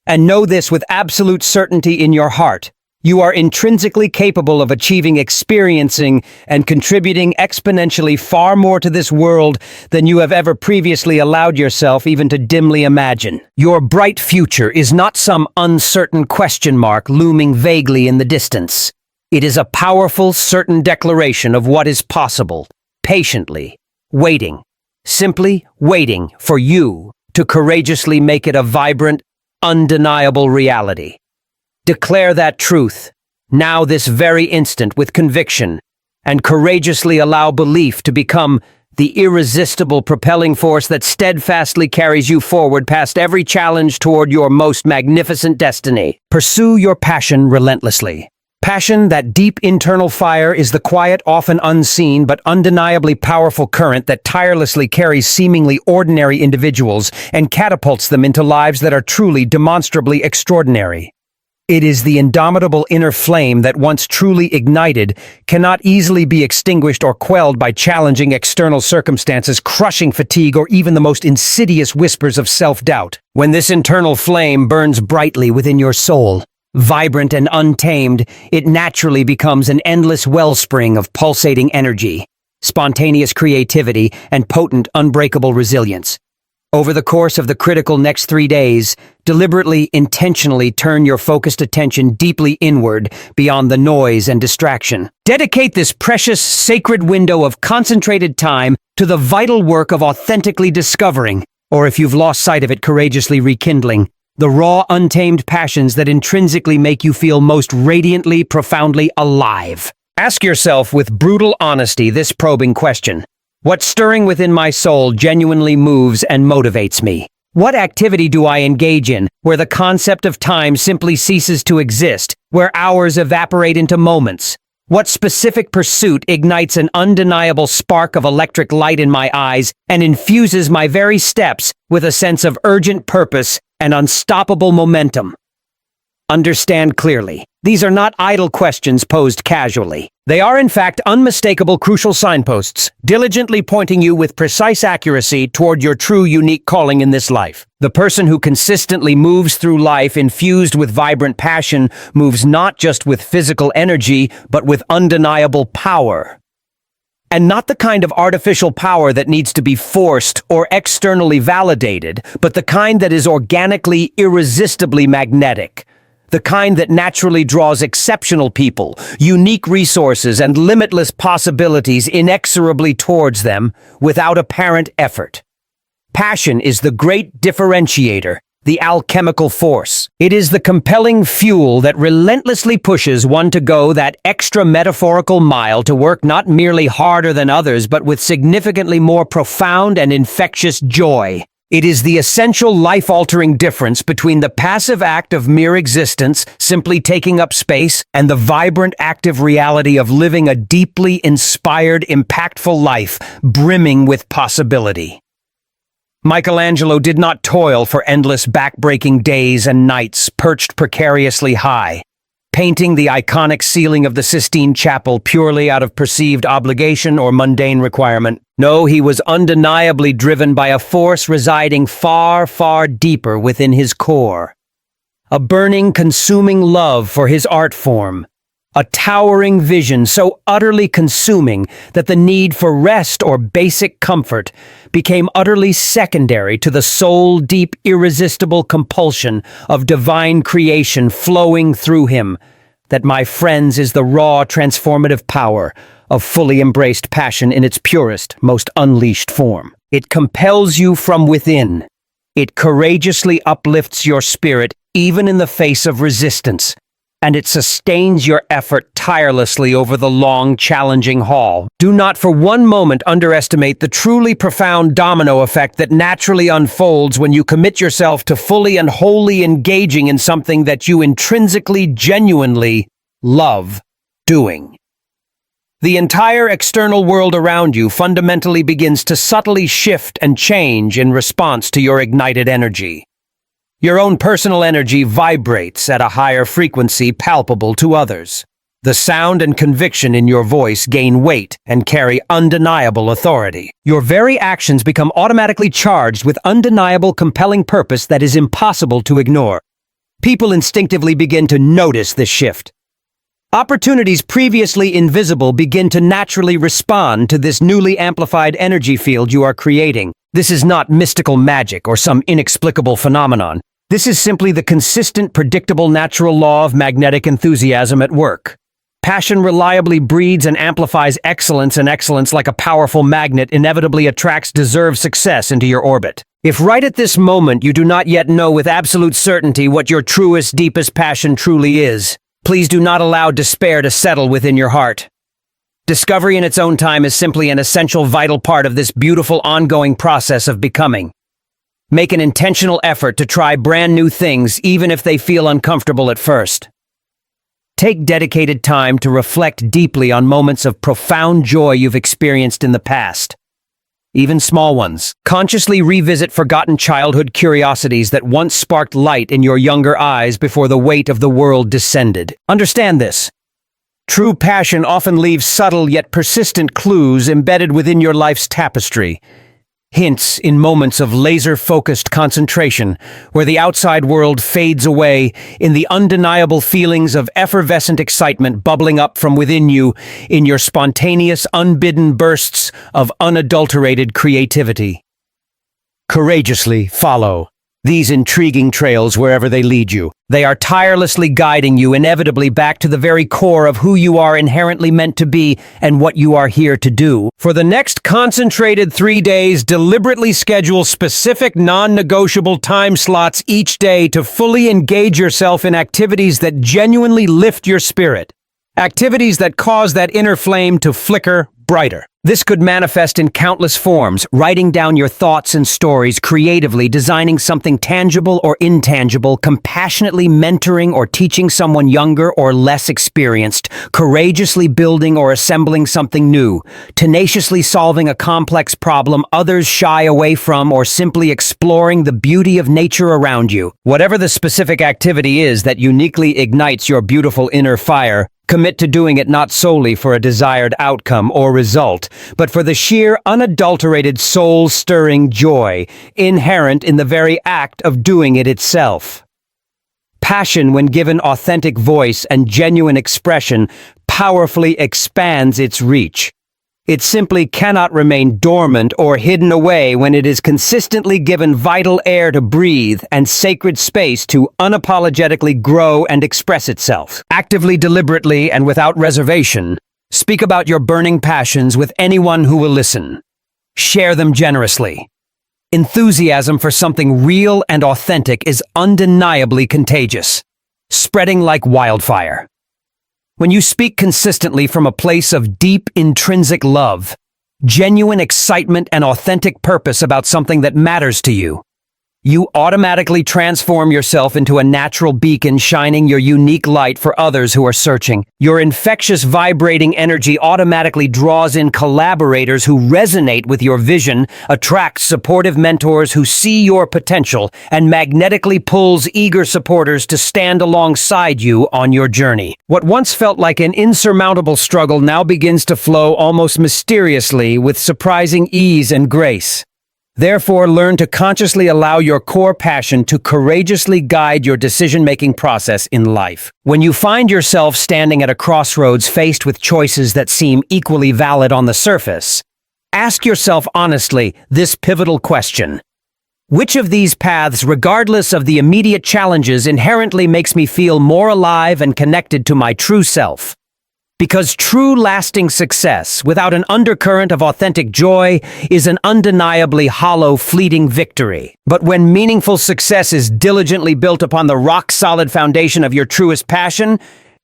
And know this with absolute certainty in your heart: you are intrinsically capable of achieving, experiencing, and contributing exponentially far more to this world than you have ever previously allowed yourself even to dimly imagine. Your bright future is not some uncertain question mark looming vaguely in the distance. It is a powerful, certain declaration of what is possible, patiently waiting, simply waiting for you to courageously make it a vibrant, undeniable reality. Declare that truth, now this very instant, with conviction, and courageously allow belief to become the irresistible propelling force that steadfastly carries you forward past every challenge toward your most magnificent destiny. Pursue your passion relentlessly. Passion, that deep internal fire, is the quiet, often unseen, but undeniably powerful current that tirelessly carries seemingly ordinary individuals and catapults them into lives that are truly, demonstrably extraordinary. It is the indomitable inner flame that, once truly ignited, cannot easily be extinguished or quelled by challenging external circumstances, crushing fatigue, or even the most insidious whispers of self-doubt. When this internal flame burns brightly within your soul, vibrant and untamed, it naturally becomes an endless wellspring of pulsating energy, spontaneous creativity, and potent, unbreakable resilience. Over the course of the critical next 3 days, deliberately, intentionally turn your focused attention deeply inward, beyond the noise and distraction. Dedicate this precious, sacred window of concentrated time to the vital work of authentically discovering, or if you've lost sight of it, courageously rekindling, the raw, untamed passions that intrinsically make you feel most radiantly, profoundly alive. Ask yourself with brutal honesty this probing question: what stirring within my soul genuinely moves and motivates me? What activity do I engage in where the concept of time simply ceases to exist, where hours evaporate into moments? What specific pursuit ignites an undeniable spark of electric light in my eyes and infuses my very steps with a sense of urgent purpose and unstoppable momentum? Understand clearly, these are not idle questions posed casually. They are, in fact, unmistakable, crucial signposts, diligently pointing you with precise accuracy toward your true, unique calling in this life. The person who consistently moves through life infused with vibrant passion moves not just with physical energy, but with undeniable power. And not the kind of artificial power that needs to be forced or externally validated, but the kind that is organically, irresistibly magnetic. The kind that naturally draws exceptional people, unique resources, and limitless possibilities inexorably towards them without apparent effort. Passion is the great differentiator, the alchemical force. It is the compelling fuel that relentlessly pushes one to go that extra metaphorical mile, to work not merely harder than others, but with significantly more profound and infectious joy. It is the essential life-altering difference between the passive act of mere existence, simply taking up space, and the vibrant, active reality of living a deeply inspired, impactful life, brimming with possibility. Michelangelo did not toil for endless, back-breaking days and nights, perched precariously high, painting the iconic ceiling of the Sistine Chapel purely out of perceived obligation or mundane requirement. No, he was undeniably driven by a force residing far, far deeper within his core. A burning, consuming love for his art form. A towering vision so utterly consuming that the need for rest or basic comfort became utterly secondary to the soul-deep, irresistible compulsion of divine creation flowing through him. That, my friends, is the raw, transformative power of fully embraced passion in its purest, most unleashed form. It compels you from within. It courageously uplifts your spirit even in the face of resistance. And it sustains your effort tirelessly over the long, challenging haul. Do not for one moment underestimate the truly profound domino effect that naturally unfolds when you commit yourself to fully and wholly engaging in something that you intrinsically, genuinely love doing. The entire external world around you fundamentally begins to subtly shift and change in response to your ignited energy. Your own personal energy vibrates at a higher frequency palpable to others. The sound and conviction in your voice gain weight and carry undeniable authority. Your very actions become automatically charged with undeniable, compelling purpose that is impossible to ignore. People instinctively begin to notice this shift. Opportunities previously invisible begin to naturally respond to this newly amplified energy field you are creating. This is not mystical magic or some inexplicable phenomenon. This is simply the consistent, predictable natural law of magnetic enthusiasm at work. Passion reliably breeds and amplifies excellence, and excellence, like a powerful magnet, inevitably attracts deserved success into your orbit. If right at this moment you do not yet know with absolute certainty what your truest, deepest passion truly is, please do not allow despair to settle within your heart. Discovery in its own time is simply an essential, vital part of this beautiful, ongoing process of becoming. Make an intentional effort to try brand new things, even if they feel uncomfortable at first. Take dedicated time to reflect deeply on moments of profound joy you've experienced in the past. Even small ones. Consciously revisit forgotten childhood curiosities that once sparked light in your younger eyes before the weight of the world descended. Understand this. True passion often leaves subtle yet persistent clues embedded within your life's tapestry. Hints in moments of laser-focused concentration, where the outside world fades away, in the undeniable feelings of effervescent excitement bubbling up from within you in your spontaneous, unbidden bursts of unadulterated creativity. Courageously follow these intriguing trails wherever they lead you. They are tirelessly guiding you inevitably back to the very core of who you are inherently meant to be and what you are here to do. For the next concentrated 3 days, deliberately schedule specific non-negotiable time slots each day to fully engage yourself in activities that genuinely lift your spirit. Activities that cause that inner flame to flicker brighter. This could manifest in countless forms: writing down your thoughts and stories, creatively designing something tangible or intangible, compassionately mentoring or teaching someone younger or less experienced, courageously building or assembling something new, tenaciously solving a complex problem others shy away from, or simply exploring the beauty of nature around you. Whatever the specific activity is that uniquely ignites your beautiful inner fire, commit to doing it not solely for a desired outcome or result, but for the sheer, unadulterated, soul-stirring joy inherent in the very act of doing it itself. Passion, when given authentic voice and genuine expression, powerfully expands its reach. It simply cannot remain dormant or hidden away when it is consistently given vital air to breathe and sacred space to unapologetically grow and express itself. Actively, deliberately, and without reservation, speak about your burning passions with anyone who will listen. Share them generously. Enthusiasm for something real and authentic is undeniably contagious, spreading like wildfire. When you speak consistently from a place of deep intrinsic love, genuine excitement, and authentic purpose about something that matters to you, you automatically transform yourself into a natural beacon, shining your unique light for others who are searching. Your infectious, vibrating energy automatically draws in collaborators who resonate with your vision, attracts supportive mentors who see your potential, and magnetically pulls eager supporters to stand alongside you on your journey. What once felt like an insurmountable struggle now begins to flow almost mysteriously with surprising ease and grace. Therefore, learn to consciously allow your core passion to courageously guide your decision-making process in life. When you find yourself standing at a crossroads faced with choices that seem equally valid on the surface, ask yourself honestly this pivotal question: which of these paths, regardless of the immediate challenges, inherently makes me feel more alive and connected to my true self? Because true, lasting success, without an undercurrent of authentic joy, is an undeniably hollow, fleeting victory. But when meaningful success is diligently built upon the rock-solid foundation of your truest passion,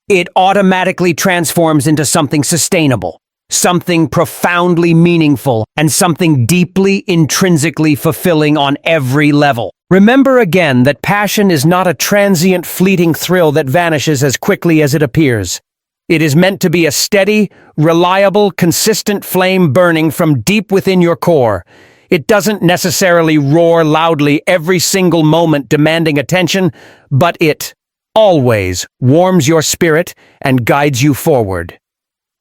it automatically transforms into something sustainable, something profoundly meaningful, and something deeply, intrinsically fulfilling on every level. Remember again that passion is not a transient, fleeting thrill that vanishes as quickly as it appears. It is meant to be a steady, reliable, consistent flame burning from deep within your core. It doesn't necessarily roar loudly every single moment demanding attention, but it always warms your spirit and guides you forward.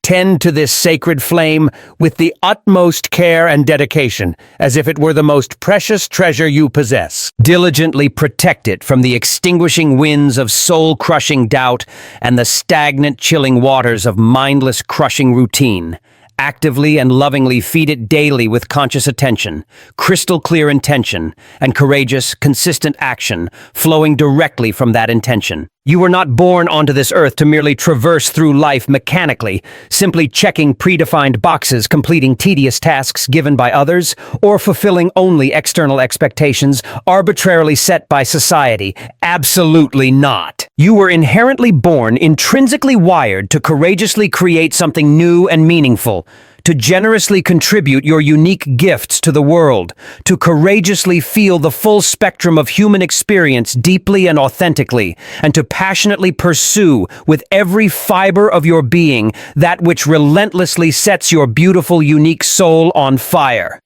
Tend to this sacred flame with the utmost care and dedication, as if it were the most precious treasure you possess. Diligently protect it from the extinguishing winds of soul-crushing doubt and the stagnant, chilling waters of mindless, crushing routine. Actively and lovingly feed it daily with conscious attention, crystal clear intention, and courageous, consistent action flowing directly from that intention. You were not born onto this earth to merely traverse through life mechanically, simply checking predefined boxes, completing tedious tasks given by others, or fulfilling only external expectations arbitrarily set by society. Absolutely not. You were inherently born, intrinsically wired to courageously create something new and meaningful, to generously contribute your unique gifts to the world, to courageously feel the full spectrum of human experience deeply and authentically, and to passionately pursue with every fiber of your being that which relentlessly sets your beautiful, unique soul on fire.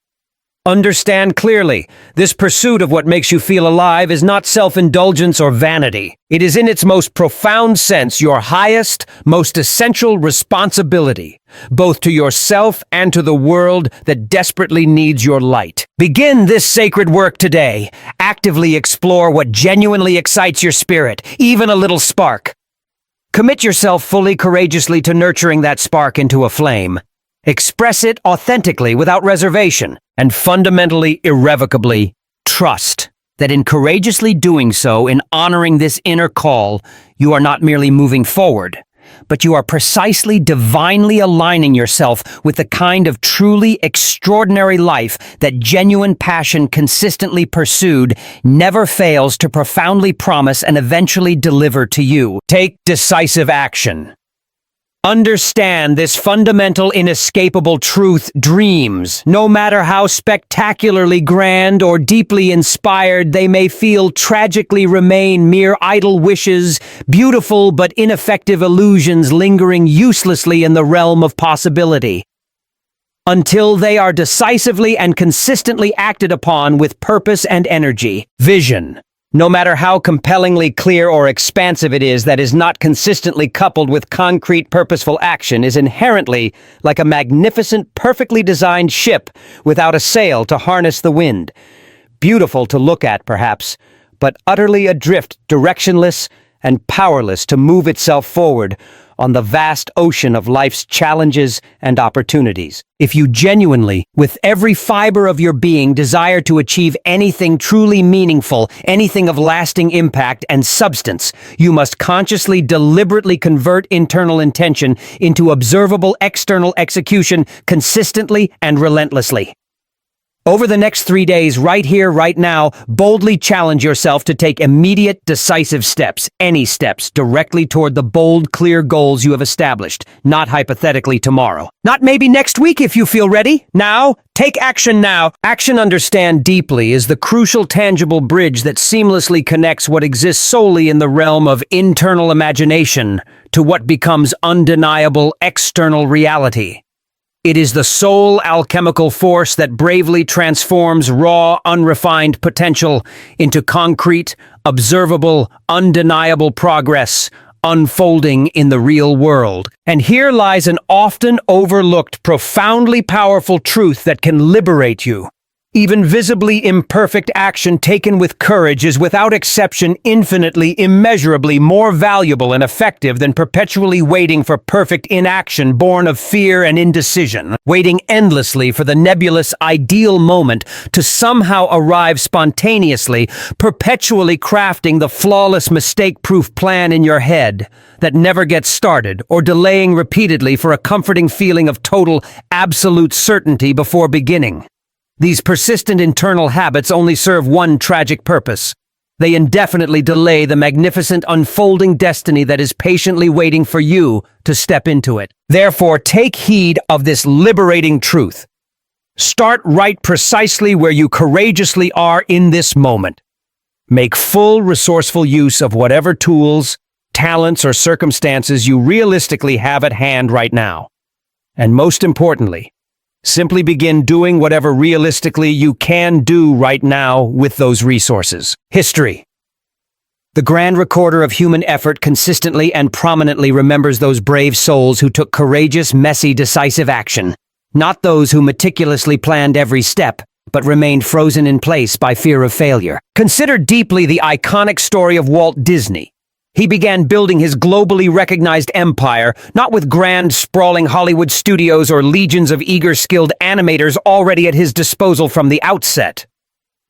Understand clearly, this pursuit of what makes you feel alive is not self-indulgence or vanity. It is in its most profound sense your highest, most essential responsibility, both to yourself and to the world that desperately needs your light. Begin this sacred work today. Actively explore what genuinely excites your spirit, even a little spark. Commit yourself fully, courageously to nurturing that spark into a flame. Express it authentically without reservation, and fundamentally, irrevocably, trust that in courageously doing so, in honoring this inner call, you are not merely moving forward, but you are precisely divinely aligning yourself with the kind of truly extraordinary life that genuine passion consistently pursued never fails to profoundly promise and eventually deliver to you. Take decisive action. Understand this fundamental, inescapable truth: dreams, no matter how spectacularly grand or deeply inspired they may feel, tragically remain mere idle wishes, beautiful but ineffective illusions lingering uselessly in the realm of possibility. Until they are decisively and consistently acted upon with purpose and energy. Vision, no matter how compellingly clear or expansive it is, that is not consistently coupled with concrete, purposeful action, is inherently like a magnificent, perfectly designed ship without a sail to harness the wind. Beautiful to look at, perhaps, but utterly adrift, directionless, and powerless to move itself forward on the vast ocean of life's challenges and opportunities. If you genuinely, with every fiber of your being, desire to achieve anything truly meaningful, anything of lasting impact and substance, you must consciously, deliberately convert internal intention into observable external execution consistently and relentlessly. Over the next 3 days, right here, right now, boldly challenge yourself to take immediate, decisive steps, any steps, directly toward the bold, clear goals you have established, not hypothetically tomorrow. Not maybe next week if you feel ready. Now, take action now. Action, understand deeply, is the crucial, tangible bridge that seamlessly connects what exists solely in the realm of internal imagination to what becomes undeniable external reality. It is the sole alchemical force that bravely transforms raw, unrefined potential into concrete, observable, undeniable progress, unfolding in the real world. And here lies an often overlooked, profoundly powerful truth that can liberate you. Even visibly imperfect action taken with courage is without exception infinitely, immeasurably more valuable and effective than perpetually waiting for perfect inaction born of fear and indecision, waiting endlessly for the nebulous ideal moment to somehow arrive spontaneously, perpetually crafting the flawless mistake-proof plan in your head that never gets started, or delaying repeatedly for a comforting feeling of total, absolute certainty before beginning. These persistent internal habits only serve one tragic purpose. They indefinitely delay the magnificent unfolding destiny that is patiently waiting for you to step into it. Therefore, take heed of this liberating truth. Start right precisely where you courageously are in this moment. Make full, resourceful use of whatever tools, talents, or circumstances you realistically have at hand right now. And most importantly, simply begin doing whatever realistically you can do right now with those resources. History. The grand recorder of human effort consistently and prominently remembers those brave souls who took courageous, messy, decisive action, not those who meticulously planned every step, but remained frozen in place by fear of failure. Consider deeply the iconic story of Walt Disney. He began building his globally recognized empire, not with grand, sprawling Hollywood studios or legions of eager, skilled animators already at his disposal from the outset.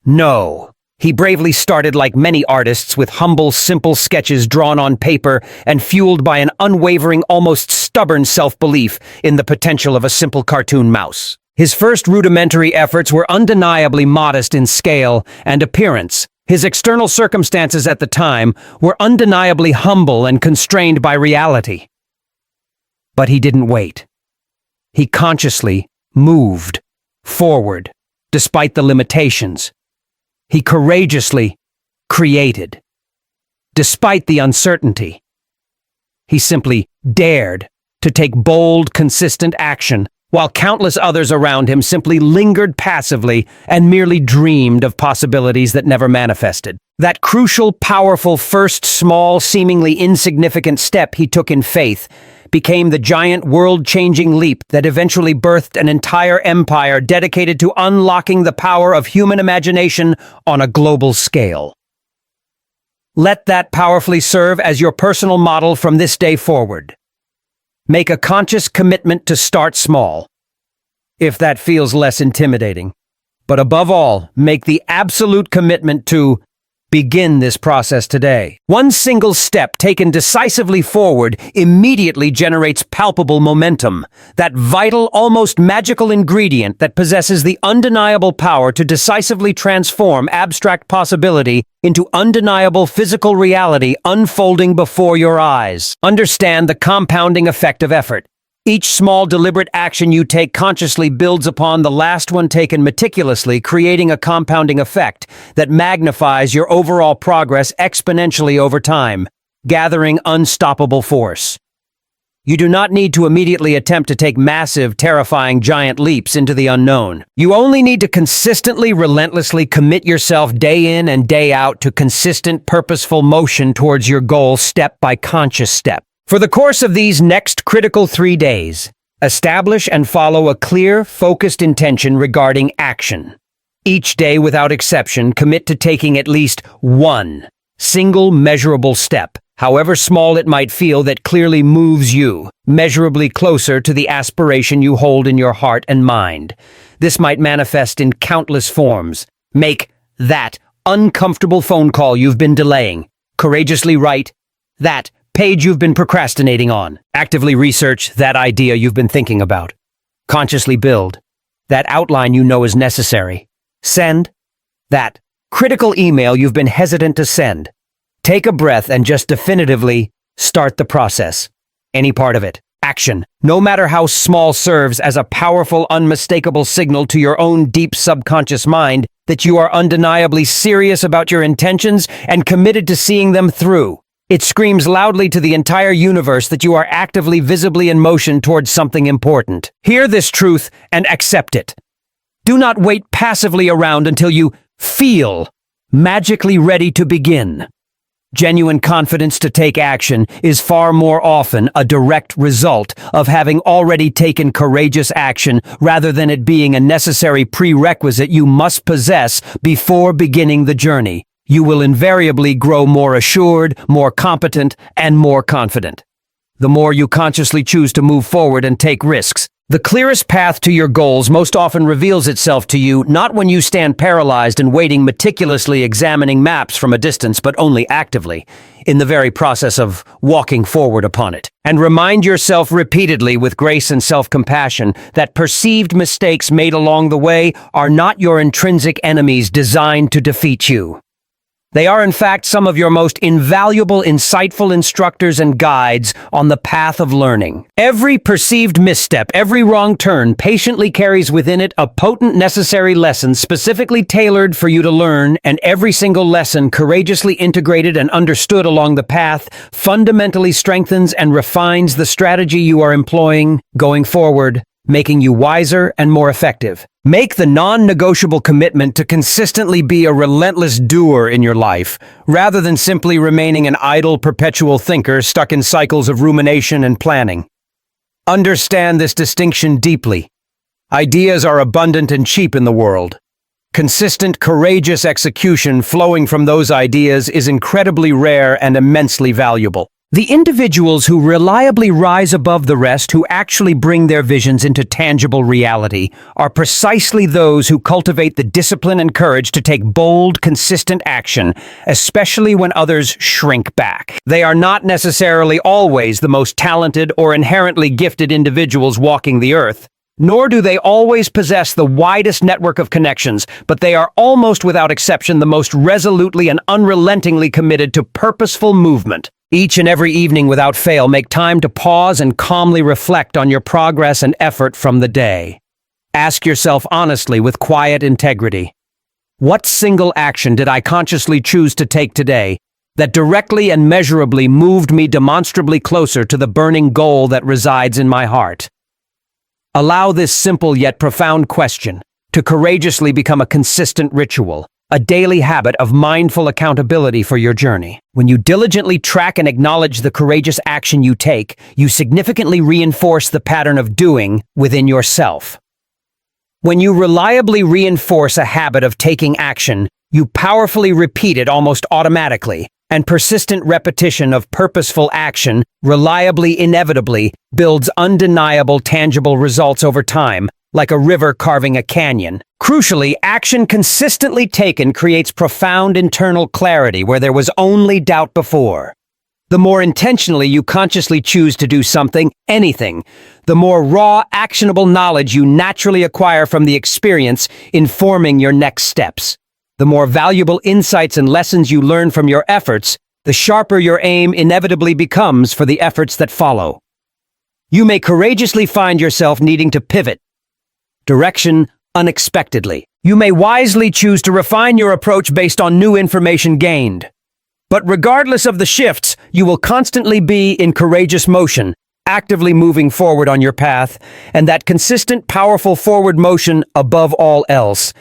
No. He bravely started like many artists with humble, simple sketches drawn on paper and fueled by an unwavering, almost stubborn self-belief in the potential of a simple cartoon mouse. His first rudimentary efforts were undeniably modest in scale and appearance. His external circumstances at the time were undeniably humble and constrained by reality. But he didn't wait. He consciously moved forward, despite the limitations. He courageously created. Despite the uncertainty, he simply dared to take bold, consistent action, while countless others around him simply lingered passively and merely dreamed of possibilities that never manifested. That crucial, powerful, first small, seemingly insignificant step he took in faith became the giant world-changing leap that eventually birthed an entire empire dedicated to unlocking the power of human imagination on a global scale. Let that powerfully serve as your personal model from this day forward. Make a conscious commitment to start small, if that feels less intimidating. But above all, make the absolute commitment to begin this process today. One single step taken decisively forward immediately generates palpable momentum, that vital, almost magical ingredient that possesses the undeniable power to decisively transform abstract possibility into undeniable physical reality unfolding before your eyes. Understand the compounding effect of effort. Each small, deliberate action you take consciously builds upon the last one taken meticulously, creating a compounding effect that magnifies your overall progress exponentially over time, gathering unstoppable force. You do not need to immediately attempt to take massive, terrifying, giant leaps into the unknown. You only need to consistently, relentlessly commit yourself day in and day out to consistent, purposeful motion towards your goal step by conscious step. For the course of these next critical 3 days, establish and follow a clear, focused intention regarding action. Each day, without exception, commit to taking at least one single measurable step, however small it might feel, that clearly moves you measurably closer to the aspiration you hold in your heart and mind. This might manifest in countless forms. Make that uncomfortable phone call you've been delaying. Courageously write that page you've been procrastinating on. Actively research that idea you've been thinking about. Consciously build that outline you know is necessary. Send that critical email you've been hesitant to send. Take a breath and just definitively start the process. Any part of it. Action, no matter how small, serves as a powerful, unmistakable signal to your own deep subconscious mind that you are undeniably serious about your intentions and committed to seeing them through. It screams loudly to the entire universe that you are actively, visibly in motion towards something important. Hear this truth and accept it. Do not wait passively around until you feel magically ready to begin. Genuine confidence to take action is far more often a direct result of having already taken courageous action rather than it being a necessary prerequisite you must possess before beginning the journey. You will invariably grow more assured, more competent, and more confident. The more you consciously choose to move forward and take risks, the clearest path to your goals most often reveals itself to you, not when you stand paralyzed and waiting, meticulously examining maps from a distance, but only actively, in the very process of walking forward upon it. And remind yourself repeatedly, with grace and self-compassion, that perceived mistakes made along the way are not your intrinsic enemies designed to defeat you. They are in fact some of your most invaluable, insightful instructors and guides on the path of learning. Every perceived misstep, every wrong turn patiently carries within it a potent necessary lesson specifically tailored for you to learn, and every single lesson courageously integrated and understood along the path fundamentally strengthens and refines the strategy you are employing going forward, making you wiser and more effective. Make the non-negotiable commitment to consistently be a relentless doer in your life, rather than simply remaining an idle, perpetual thinker stuck in cycles of rumination and planning. Understand this distinction deeply. Ideas are abundant and cheap in the world. Consistent, courageous execution flowing from those ideas is incredibly rare and immensely valuable. The individuals who reliably rise above the rest, who actually bring their visions into tangible reality, are precisely those who cultivate the discipline and courage to take bold, consistent action, especially when others shrink back. They are not necessarily always the most talented or inherently gifted individuals walking the earth, nor do they always possess the widest network of connections, but they are almost without exception the most resolutely and unrelentingly committed to purposeful movement. Each and every evening without fail, make time to pause and calmly reflect on your progress and effort from the day. Ask yourself honestly with quiet integrity, what single action did I consciously choose to take today that directly and measurably moved me demonstrably closer to the burning goal that resides in my heart? Allow this simple yet profound question to courageously become a consistent ritual, a daily habit of mindful accountability for your journey. When you diligently track and acknowledge the courageous action you take, you significantly reinforce the pattern of doing within yourself. When you reliably reinforce a habit of taking action, you powerfully repeat it almost automatically, and persistent repetition of purposeful action reliably, inevitably, builds undeniable, tangible results over time, like a river carving a canyon. Crucially, action consistently taken creates profound internal clarity where there was only doubt before. The more intentionally you consciously choose to do something, anything, the more raw, actionable knowledge you naturally acquire from the experience informing your next steps. The more valuable insights and lessons you learn from your efforts, the sharper your aim inevitably becomes for the efforts that follow. You may courageously find yourself needing to pivot direction unexpectedly. You may wisely choose to refine your approach based on new information gained. But regardless of the shifts, you will constantly be in courageous motion, actively moving forward on your path, and that consistent, powerful forward motion, above all else,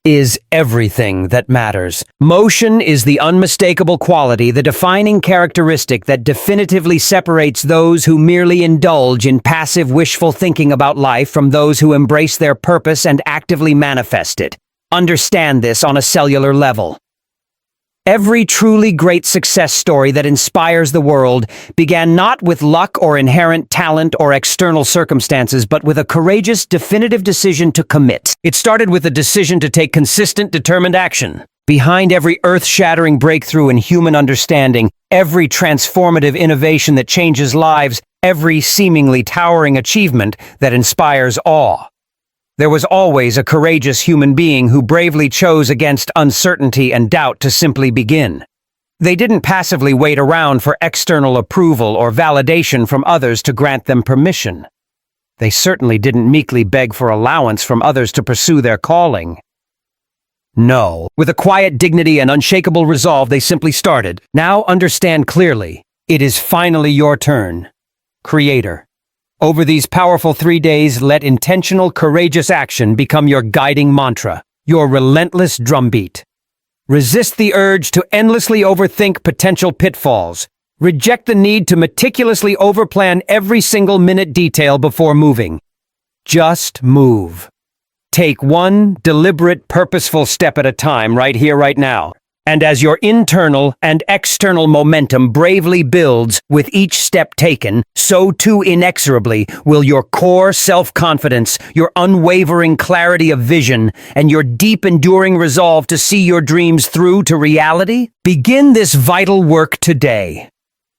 is everything that matters. Motion is the unmistakable quality, the defining characteristic that definitively separates those who merely indulge in passive, wishful thinking about life from those who embrace their purpose and actively manifest it. Understand this on a cellular level. Every truly great success story that inspires the world began not with luck or inherent talent or external circumstances, but with a courageous, definitive decision to commit. It started with a decision to take consistent, determined action. Behind every earth-shattering breakthrough in human understanding, every transformative innovation that changes lives, every seemingly towering achievement that inspires awe, there was always a courageous human being who bravely chose against uncertainty and doubt to simply begin. They didn't passively wait around for external approval or validation from others to grant them permission. They certainly didn't meekly beg for allowance from others to pursue their calling. No, with a quiet dignity and unshakable resolve, they simply started. Now understand clearly, it is finally your turn. Creator. Over these powerful 3 days, let intentional, courageous action become your guiding mantra, your relentless drumbeat. Resist the urge to endlessly overthink potential pitfalls. Reject the need to meticulously overplan every single minute detail before moving. Just move. Take one deliberate, purposeful step at a time right here, right now. And as your internal and external momentum bravely builds with each step taken, so too inexorably will your core self-confidence, your unwavering clarity of vision, and your deep enduring resolve to see your dreams through to reality. Begin this vital work today.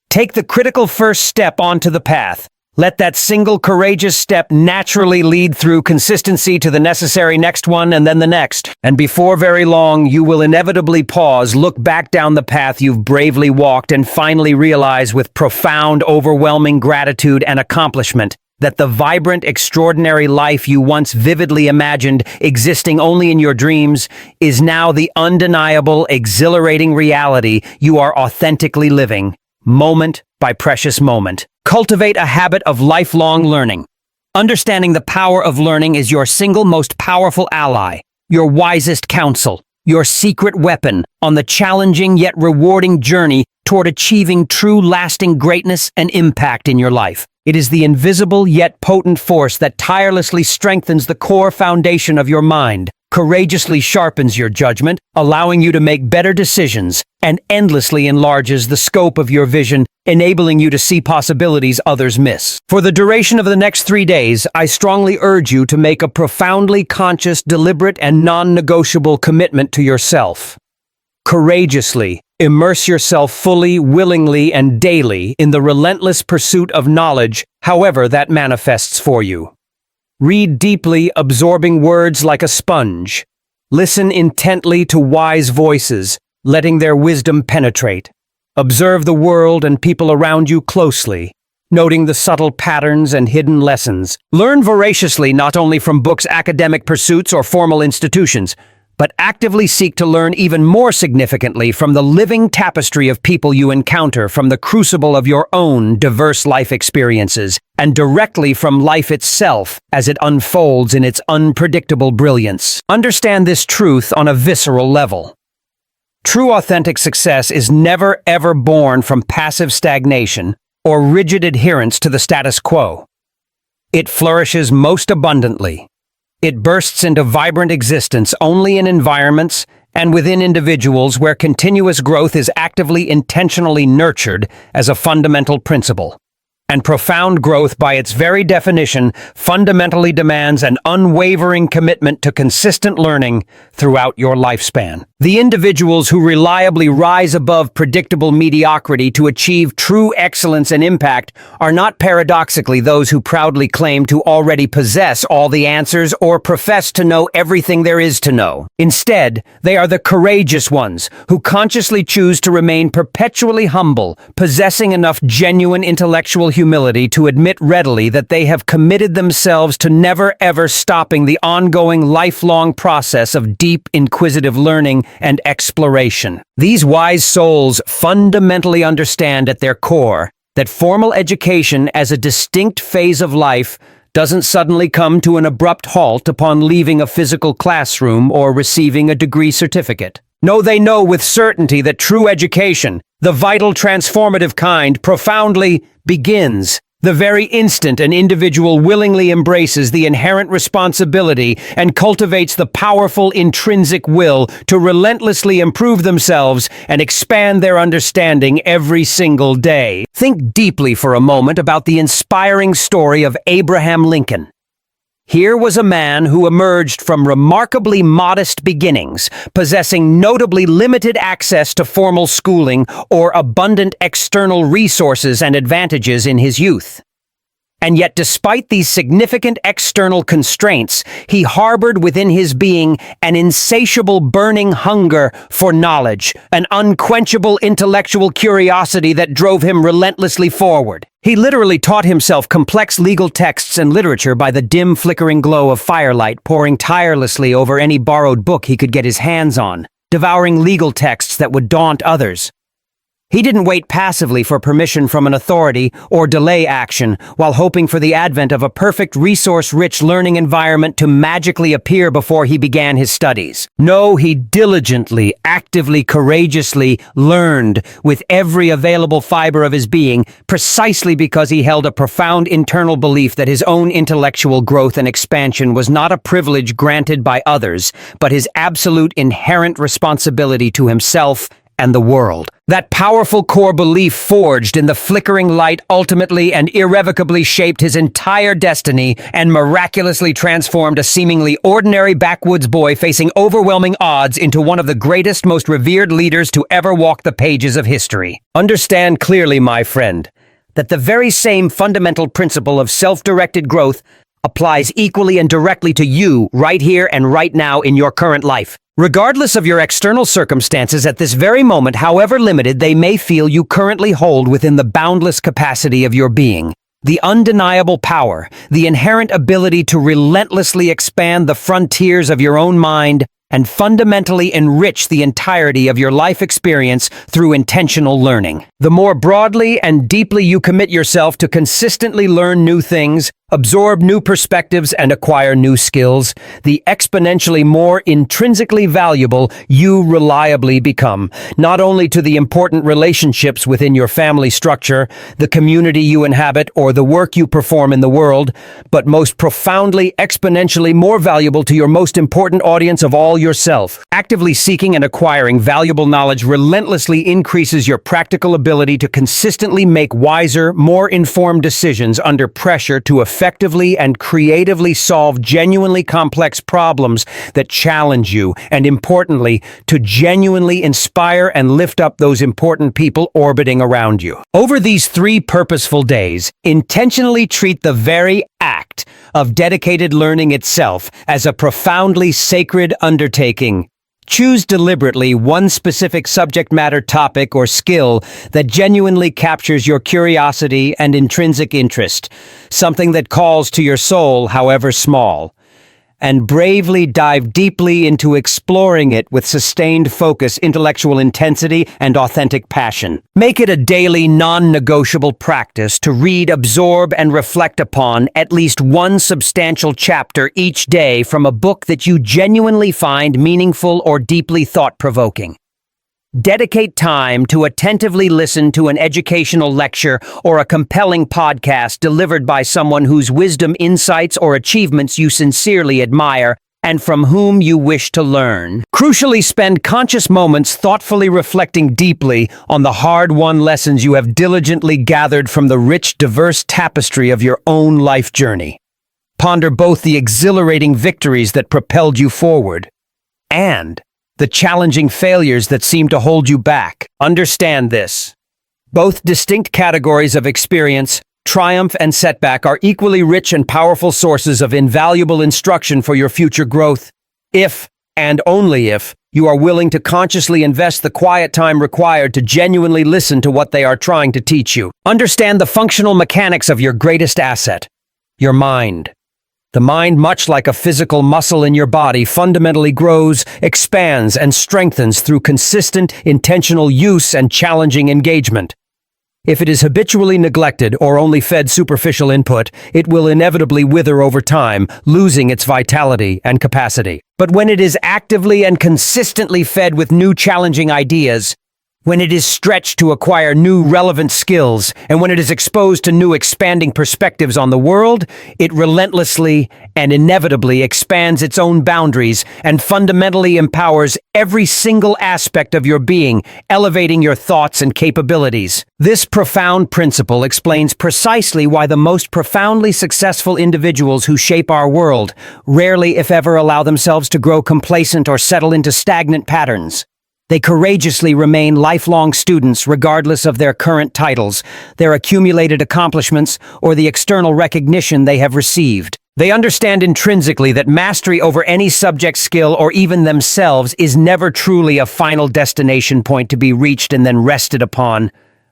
Take the critical first step onto the path. Let that single courageous step naturally lead through consistency to the necessary next one and then the next. And before very long, you will inevitably pause, look back down the path you've bravely walked, and finally realize with profound, overwhelming gratitude and accomplishment that the vibrant, extraordinary life you once vividly imagined existing only in your dreams is now the undeniable, exhilarating reality you are authentically living, moment by precious moment. Cultivate a habit of lifelong learning. Understanding the power of learning is your single most powerful ally, your wisest counsel, your secret weapon on the challenging yet rewarding journey toward achieving true lasting greatness and impact in your life. It is the invisible yet potent force that tirelessly strengthens the core foundation of your mind, courageously sharpens your judgment, allowing you to make better decisions, and endlessly enlarges the scope of your vision, enabling you to see possibilities others miss. For the duration of the next 3 days, I strongly urge you to make a profoundly conscious, deliberate, and non-negotiable commitment to yourself. Courageously immerse yourself fully, willingly, and daily in the relentless pursuit of knowledge, however that manifests for you. Read deeply, absorbing words like a sponge. Listen intently to wise voices, letting their wisdom penetrate. Observe the world and people around you closely, noting the subtle patterns and hidden lessons. Learn voraciously not only from books, academic pursuits, or formal institutions, but actively seek to learn even more significantly from the living tapestry of people you encounter, from the crucible of your own diverse life experiences, and directly from life itself as it unfolds in its unpredictable brilliance. Understand this truth on a visceral level. True authentic success is never ever born from passive stagnation or rigid adherence to the status quo. It flourishes most abundantly. It bursts into vibrant existence only in environments and within individuals where continuous growth is actively, intentionally nurtured as a fundamental principle. And profound growth, by its very definition, fundamentally demands an unwavering commitment to consistent learning throughout your lifespan. The individuals who reliably rise above predictable mediocrity to achieve true excellence and impact are not paradoxically those who proudly claim to already possess all the answers or profess to know everything there is to know. Instead, they are the courageous ones who consciously choose to remain perpetually humble, possessing enough genuine intellectual humility to admit readily that they have committed themselves to never ever stopping the ongoing lifelong process of deep, inquisitive learning and exploration. These wise souls fundamentally understand at their core that formal education as a distinct phase of life doesn't suddenly come to an abrupt halt upon leaving a physical classroom or receiving a degree certificate. No, they know with certainty that true education, the vital transformative kind, profoundly begins the very instant an individual willingly embraces the inherent responsibility and cultivates the powerful intrinsic will to relentlessly improve themselves and expand their understanding every single day. Think deeply for a moment about the inspiring story of Abraham Lincoln. Here was a man who emerged from remarkably modest beginnings, possessing notably limited access to formal schooling or abundant external resources and advantages in his youth. And yet, despite these significant external constraints, he harbored within his being an insatiable burning hunger for knowledge, an unquenchable intellectual curiosity that drove him relentlessly forward. He literally taught himself complex legal texts and literature by the dim, flickering glow of firelight, poring tirelessly over any borrowed book he could get his hands on, devouring legal texts that would daunt others. He didn't wait passively for permission from an authority or delay action while hoping for the advent of a perfect resource-rich learning environment to magically appear before he began his studies. No, he diligently, actively, courageously learned with every available fiber of his being, precisely because he held a profound internal belief that his own intellectual growth and expansion was not a privilege granted by others, but his absolute inherent responsibility to himself and the world. That powerful core belief forged in the flickering light ultimately and irrevocably shaped his entire destiny and miraculously transformed a seemingly ordinary backwoods boy facing overwhelming odds into one of the greatest, most revered leaders to ever walk the pages of history. Understand clearly, my friend, that the very same fundamental principle of self-directed growth applies equally and directly to you right here and right now in your current life. Regardless of your external circumstances at this very moment, however limited they may feel, you currently hold within the boundless capacity of your being, the undeniable power, the inherent ability to relentlessly expand the frontiers of your own mind and fundamentally enrich the entirety of your life experience through intentional learning. The more broadly and deeply you commit yourself to consistently learn new things, absorb new perspectives, and acquire new skills, the exponentially more intrinsically valuable you reliably become, not only to the important relationships within your family structure, the community you inhabit, or the work you perform in the world, but most profoundly, exponentially more valuable to your most important audience of all, yourself. Actively seeking and acquiring valuable knowledge relentlessly increases your practical ability to consistently make wiser, more informed decisions under pressure to effectively and creatively solve genuinely complex problems that challenge you, and importantly, to genuinely inspire and lift up those important people orbiting around you. Over these 3 purposeful days, intentionally treat the very act of dedicated learning itself as a profoundly sacred undertaking. Choose deliberately one specific subject matter, topic, or skill that genuinely captures your curiosity and intrinsic interest, something that calls to your soul, however small, and bravely dive deeply into exploring it with sustained focus, intellectual intensity, and authentic passion. Make it a daily, non-negotiable practice to read, absorb, and reflect upon at least one substantial chapter each day from a book that you genuinely find meaningful or deeply thought-provoking. Dedicate time to attentively listen to an educational lecture or a compelling podcast delivered by someone whose wisdom, insights, or achievements you sincerely admire and from whom you wish to learn. Crucially, spend conscious moments thoughtfully reflecting deeply on the hard-won lessons you have diligently gathered from the rich, diverse tapestry of your own life journey. Ponder both the exhilarating victories that propelled you forward and the challenging failures that seem to hold you back. Understand this. Both distinct categories of experience, triumph and setback, are equally rich and powerful sources of invaluable instruction for your future growth, if, and only if, you are willing to consciously invest the quiet time required to genuinely listen to what they are trying to teach you. Understand the functional mechanics of your greatest asset, your mind. The mind, much like a physical muscle in your body, fundamentally grows, expands, and strengthens through consistent, intentional use and challenging engagement. If it is habitually neglected or only fed superficial input, it will inevitably wither over time, losing its vitality and capacity. But when it is actively and consistently fed with new challenging ideas, when it is stretched to acquire new relevant skills, and when it is exposed to new expanding perspectives on the world, it relentlessly and inevitably expands its own boundaries and fundamentally empowers every single aspect of your being, elevating your thoughts and capabilities. This profound principle explains precisely why the most profoundly successful individuals who shape our world rarely, if ever, allow themselves to grow complacent or settle into stagnant patterns. They courageously remain lifelong students regardless of their current titles, their accumulated accomplishments, or the external recognition they have received. They understand intrinsically that mastery over any subject, skill, or even themselves is never truly a final destination point to be reached and then rested upon,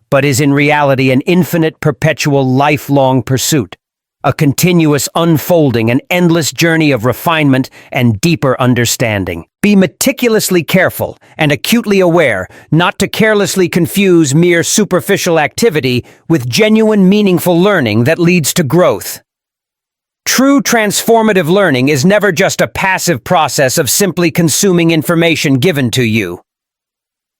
but is in reality an infinite, perpetual, lifelong pursuit. A continuous unfolding, an endless journey of refinement and deeper understanding. Be meticulously careful and acutely aware not to carelessly confuse mere superficial activity with genuine, meaningful learning that leads to growth. True transformative learning is never just a passive process of simply consuming information given to you.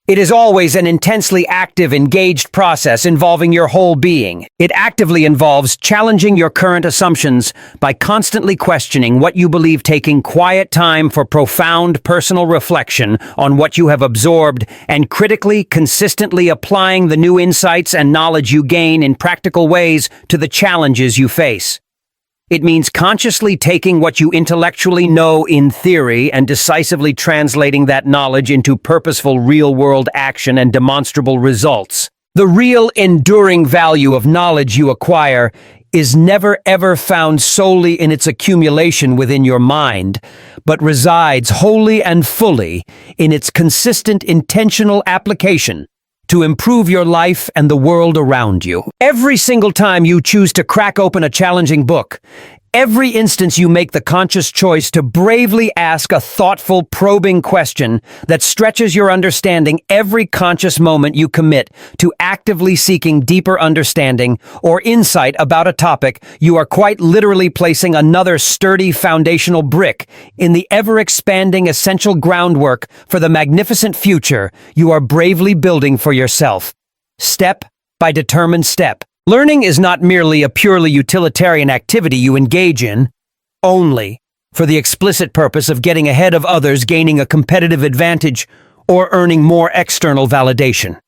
It is always an intensely active, engaged process involving your whole being. It actively involves challenging your current assumptions by constantly questioning what you believe, taking quiet time for profound personal reflection on what you have absorbed, and critically, consistently applying the new insights and knowledge you gain in practical ways to the challenges you face. It means consciously taking what you intellectually know in theory and decisively translating that knowledge into purposeful real-world action and demonstrable results. The real enduring value of knowledge you acquire is never ever found solely in its accumulation within your mind, but resides wholly and fully in its consistent intentional application to improve your life and the world around you. Every single time you choose to crack open a challenging book, every instance you make the conscious choice to bravely ask a thoughtful, probing question that stretches your understanding, every conscious moment you commit to actively seeking deeper understanding or insight about a topic, you are quite literally placing another sturdy foundational brick in the ever-expanding essential groundwork for the magnificent future you are bravely building for yourself, step by determined step. Learning is not merely a purely utilitarian activity you engage in, only for the explicit purpose of getting ahead of others, gaining a competitive advantage, or earning more external validation.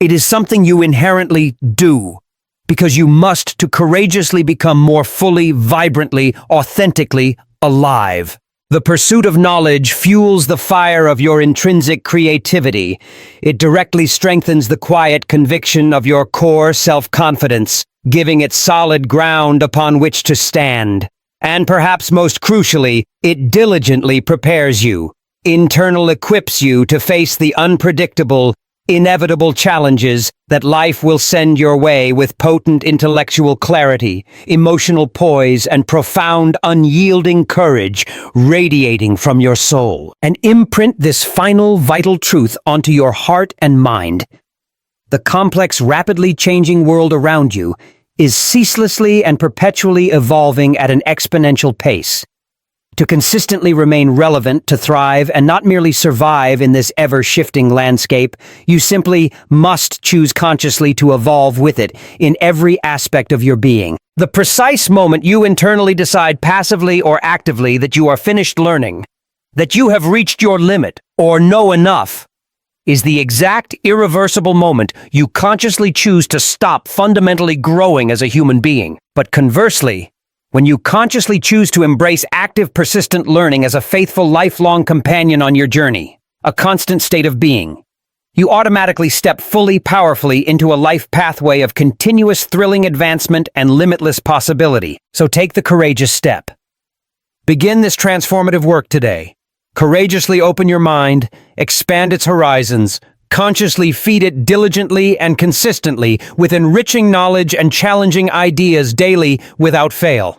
It is something you inherently do, because you must to courageously become more fully, vibrantly, authentically alive. The pursuit of knowledge fuels the fire of your intrinsic creativity. It directly strengthens the quiet conviction of your core self-confidence, giving it solid ground upon which to stand. And perhaps most crucially, it diligently prepares you, equips you to face the unpredictable, inevitable challenges that life will send your way with potent intellectual clarity, emotional poise, and profound, unyielding courage radiating from your soul. And imprint this final, vital truth onto your heart and mind. The complex, rapidly changing world around you is ceaselessly and perpetually evolving at an exponential pace. To consistently remain relevant, to thrive, and not merely survive in this ever-shifting landscape, you simply must choose consciously to evolve with it in every aspect of your being. The precise moment you internally decide passively or actively that you are finished learning, that you have reached your limit, or know enough, is the exact irreversible moment you consciously choose to stop fundamentally growing as a human being. But conversely, when you consciously choose to embrace active, persistent learning as a faithful, lifelong companion on your journey, a constant state of being, you automatically step fully, powerfully into a life pathway of continuous, thrilling advancement and limitless possibility. So take the courageous step. Begin this transformative work today. Courageously open your mind, expand its horizons, consciously feed it diligently and consistently with enriching knowledge and challenging ideas daily without fail.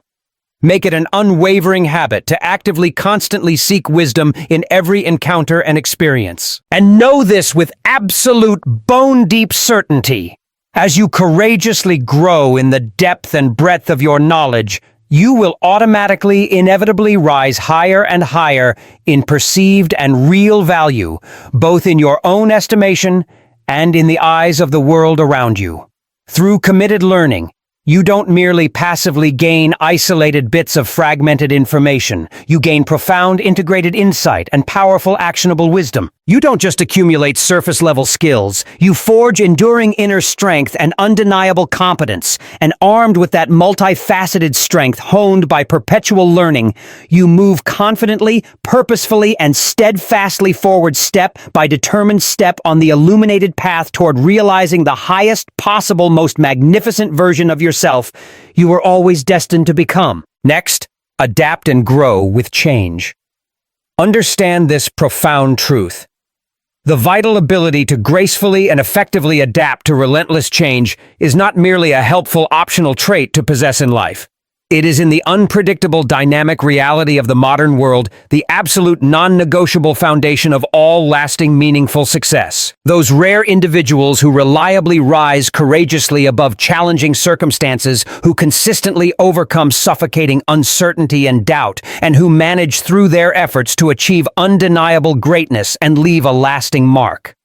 Make it an unwavering habit to actively, constantly seek wisdom in every encounter and experience. And know this with absolute bone-deep certainty. As you courageously grow in the depth and breadth of your knowledge, you will automatically, inevitably rise higher and higher in perceived and real value, both in your own estimation and in the eyes of the world around you. Through committed learning, you don't merely passively gain isolated bits of fragmented information. You gain profound integrated insight and powerful actionable wisdom. You don't just accumulate surface-level skills. You forge enduring inner strength and undeniable competence. And armed with that multifaceted strength honed by perpetual learning, you move confidently, purposefully, and steadfastly forward step by determined step on the illuminated path toward realizing the highest possible, most magnificent version of yourself you were always destined to become. Next, adapt and grow with change. Understand this profound truth. The vital ability to gracefully and effectively adapt to relentless change is not merely a helpful optional trait to possess in life. It is in the unpredictable dynamic reality of the modern world, the absolute non-negotiable foundation of all lasting meaningful success. Those rare individuals who reliably rise courageously above challenging circumstances, who consistently overcome suffocating uncertainty and doubt, and who manage through their efforts to achieve undeniable greatness and leave a lasting mark,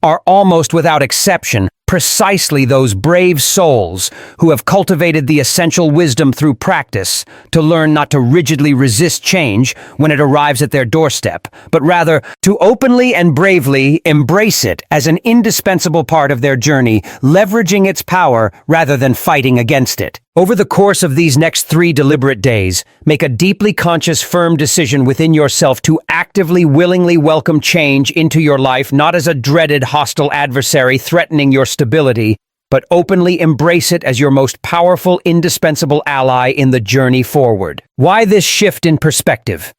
are almost without exception precisely those brave souls who have cultivated the essential wisdom through practice to learn not to rigidly resist change when it arrives at their doorstep, but rather to openly and bravely embrace it as an indispensable part of their journey, leveraging its power rather than fighting against it. Over the course of these next 3 deliberate days, make a deeply conscious, firm decision within yourself to actively, willingly welcome change into your life, not as a dreaded, hostile adversary threatening your stability, stability, but openly embrace it as your most powerful, indispensable ally in the journey forward. Why this shift in perspective?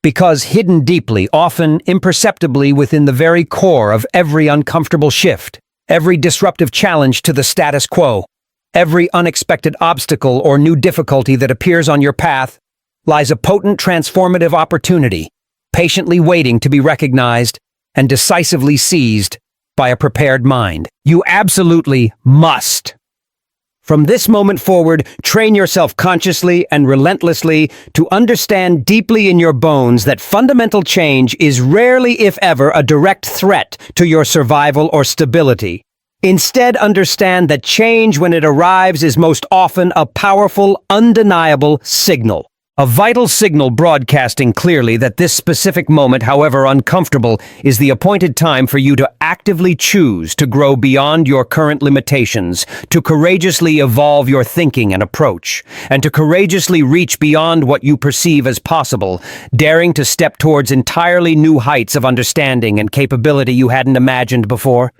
Because hidden deeply, often imperceptibly within the very core of every uncomfortable shift, every disruptive challenge to the status quo, every unexpected obstacle or new difficulty that appears on your path, lies a potent transformative opportunity, patiently waiting to be recognized and decisively seized by a prepared mind. You absolutely must. From this moment forward, train yourself consciously and relentlessly to understand deeply in your bones that fundamental change is rarely, if ever, a direct threat to your survival or stability. Instead, understand that change, when it arrives, is most often a powerful, undeniable signal. A vital signal broadcasting clearly that this specific moment, however uncomfortable, is the appointed time for you to actively choose to grow beyond your current limitations, to courageously evolve your thinking and approach, and to courageously reach beyond what you perceive as possible, daring to step towards entirely new heights of understanding and capability you hadn't imagined before.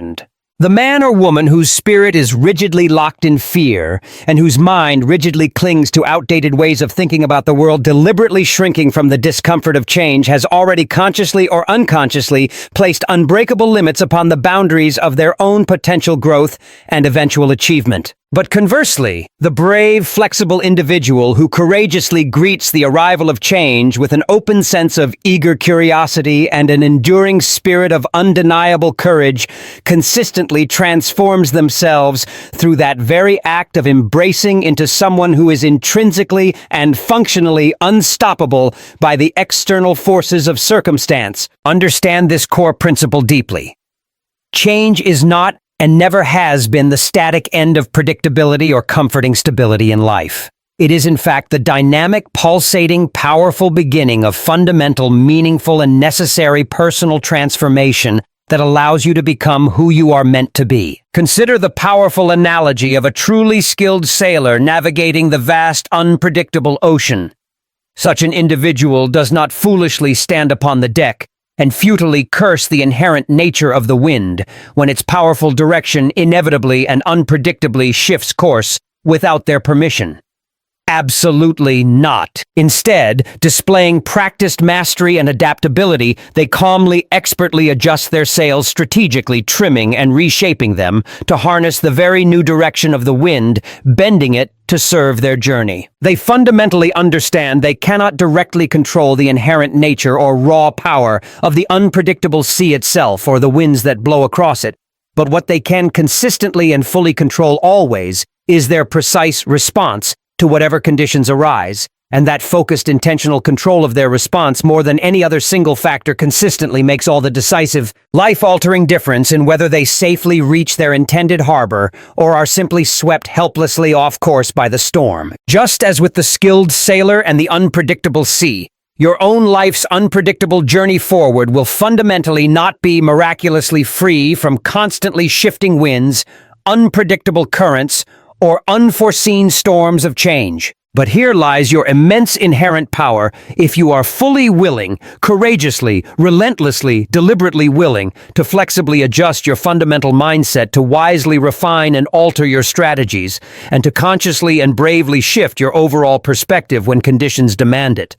The man or woman whose spirit is rigidly locked in fear and whose mind rigidly clings to outdated ways of thinking about the world, deliberately shrinking from the discomfort of change, has already consciously or unconsciously placed unbreakable limits upon the boundaries of their own potential growth and eventual achievement. But conversely, the brave, flexible individual who courageously greets the arrival of change with an open sense of eager curiosity and an enduring spirit of undeniable courage consistently transforms themselves through that very act of embracing into someone who is intrinsically and functionally unstoppable by the external forces of circumstance. Understand this core principle deeply. Change is not and never has been the static end of predictability or comforting stability in life. It is in fact the dynamic, pulsating, powerful beginning of fundamental, meaningful, and necessary personal transformation that allows you to become who you are meant to be. Consider the powerful analogy of a truly skilled sailor navigating the vast, unpredictable ocean. Such an individual does not foolishly stand upon the deck and futilely curse the inherent nature of the wind when its powerful direction inevitably and unpredictably shifts course without their permission. Absolutely not. Instead, displaying practiced mastery and adaptability, they calmly, expertly adjust their sails, strategically trimming and reshaping them to harness the very new direction of the wind, bending it to serve their journey. They fundamentally understand they cannot directly control the inherent nature or raw power of the unpredictable sea itself or the winds that blow across it, but what they can consistently and fully control always is their precise response to whatever conditions arise, and that focused intentional control of their response more than any other single factor consistently makes all the decisive, life-altering difference in whether they safely reach their intended harbor or are simply swept helplessly off course by the storm. Just as with the skilled sailor and the unpredictable sea, your own life's unpredictable journey forward will fundamentally not be miraculously free from constantly shifting winds, unpredictable currents, or unforeseen storms of change. But here lies your immense inherent power if you are fully willing, courageously, relentlessly, deliberately willing to flexibly adjust your fundamental mindset to wisely refine and alter your strategies, and to consciously and bravely shift your overall perspective when conditions demand it.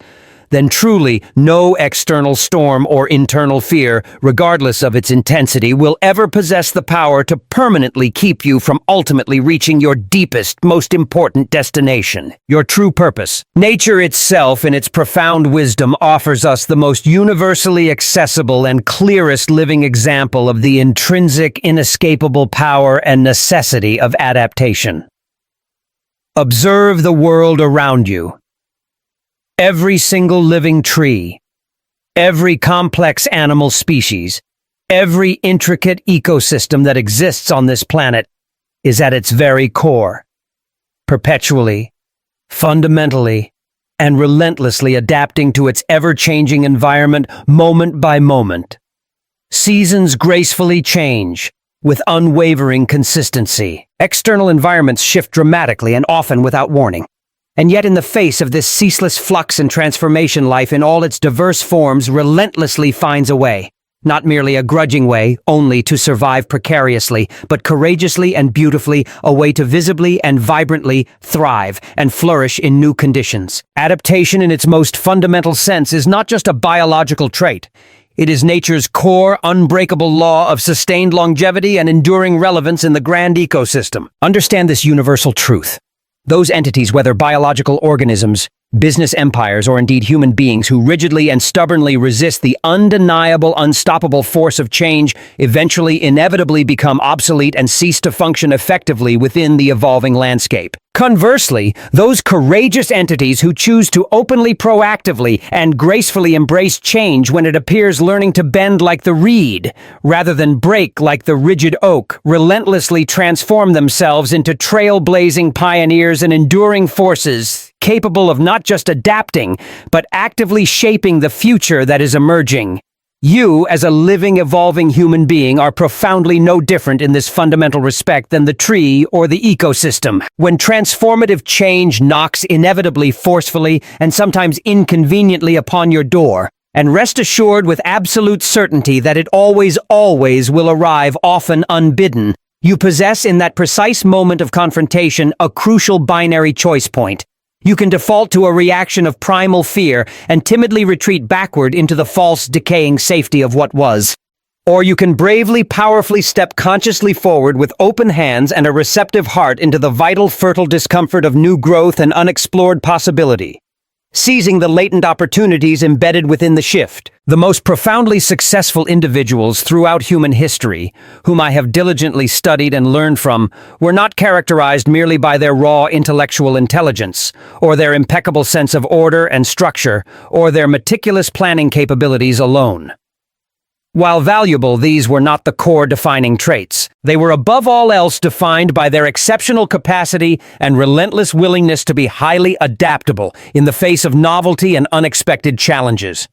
Then truly no external storm or internal fear, regardless of its intensity, will ever possess the power to permanently keep you from ultimately reaching your deepest, most important destination, your true purpose. Nature itself, in its profound wisdom, offers us the most universally accessible and clearest living example of the intrinsic, inescapable power and necessity of adaptation. Observe the world around you. Every single living tree, every complex animal species, every intricate ecosystem that exists on this planet is at its very core, perpetually, fundamentally, and relentlessly adapting to its ever-changing environment moment by moment. Seasons gracefully change with unwavering consistency. External environments shift dramatically and often without warning. And yet in the face of this ceaseless flux and transformation, life in all its diverse forms relentlessly finds a way. Not merely a grudging way only to survive precariously, but courageously and beautifully a way to visibly and vibrantly thrive and flourish in new conditions. Adaptation in its most fundamental sense is not just a biological trait. It is nature's core, unbreakable law of sustained longevity and enduring relevance in the grand ecosystem. Understand this universal truth. Those entities, whether biological organisms, business empires, or indeed human beings who rigidly and stubbornly resist the undeniable, unstoppable force of change, eventually inevitably become obsolete and cease to function effectively within the evolving landscape. Conversely, those courageous entities who choose to openly, proactively, and gracefully embrace change when it appears learning to bend like the reed, rather than break like the rigid oak, relentlessly transform themselves into trailblazing pioneers and enduring forces, capable of not just adapting, but actively shaping the future that is emerging. You, as a living, evolving human being, are profoundly no different in this fundamental respect than the tree or the ecosystem. When transformative change knocks inevitably, forcefully, and sometimes inconveniently upon your door, and rest assured with absolute certainty that it always will arrive, often unbidden, you possess in that precise moment of confrontation a crucial binary choice point. You can default to a reaction of primal fear and timidly retreat backward into the false, decaying safety of what was. Or you can bravely, powerfully step consciously forward with open hands and a receptive heart into the vital, fertile discomfort of new growth and unexplored possibility. Seizing the latent opportunities embedded within the shift. The most profoundly successful individuals throughout human history, whom I have diligently studied and learned from, were not characterized merely by their raw intellectual intelligence, or their impeccable sense of order and structure, or their meticulous planning capabilities alone. While valuable, these were not the core defining traits. They were above all else defined by their exceptional capacity and relentless willingness to be highly adaptable in the face of novelty and unexpected challenges.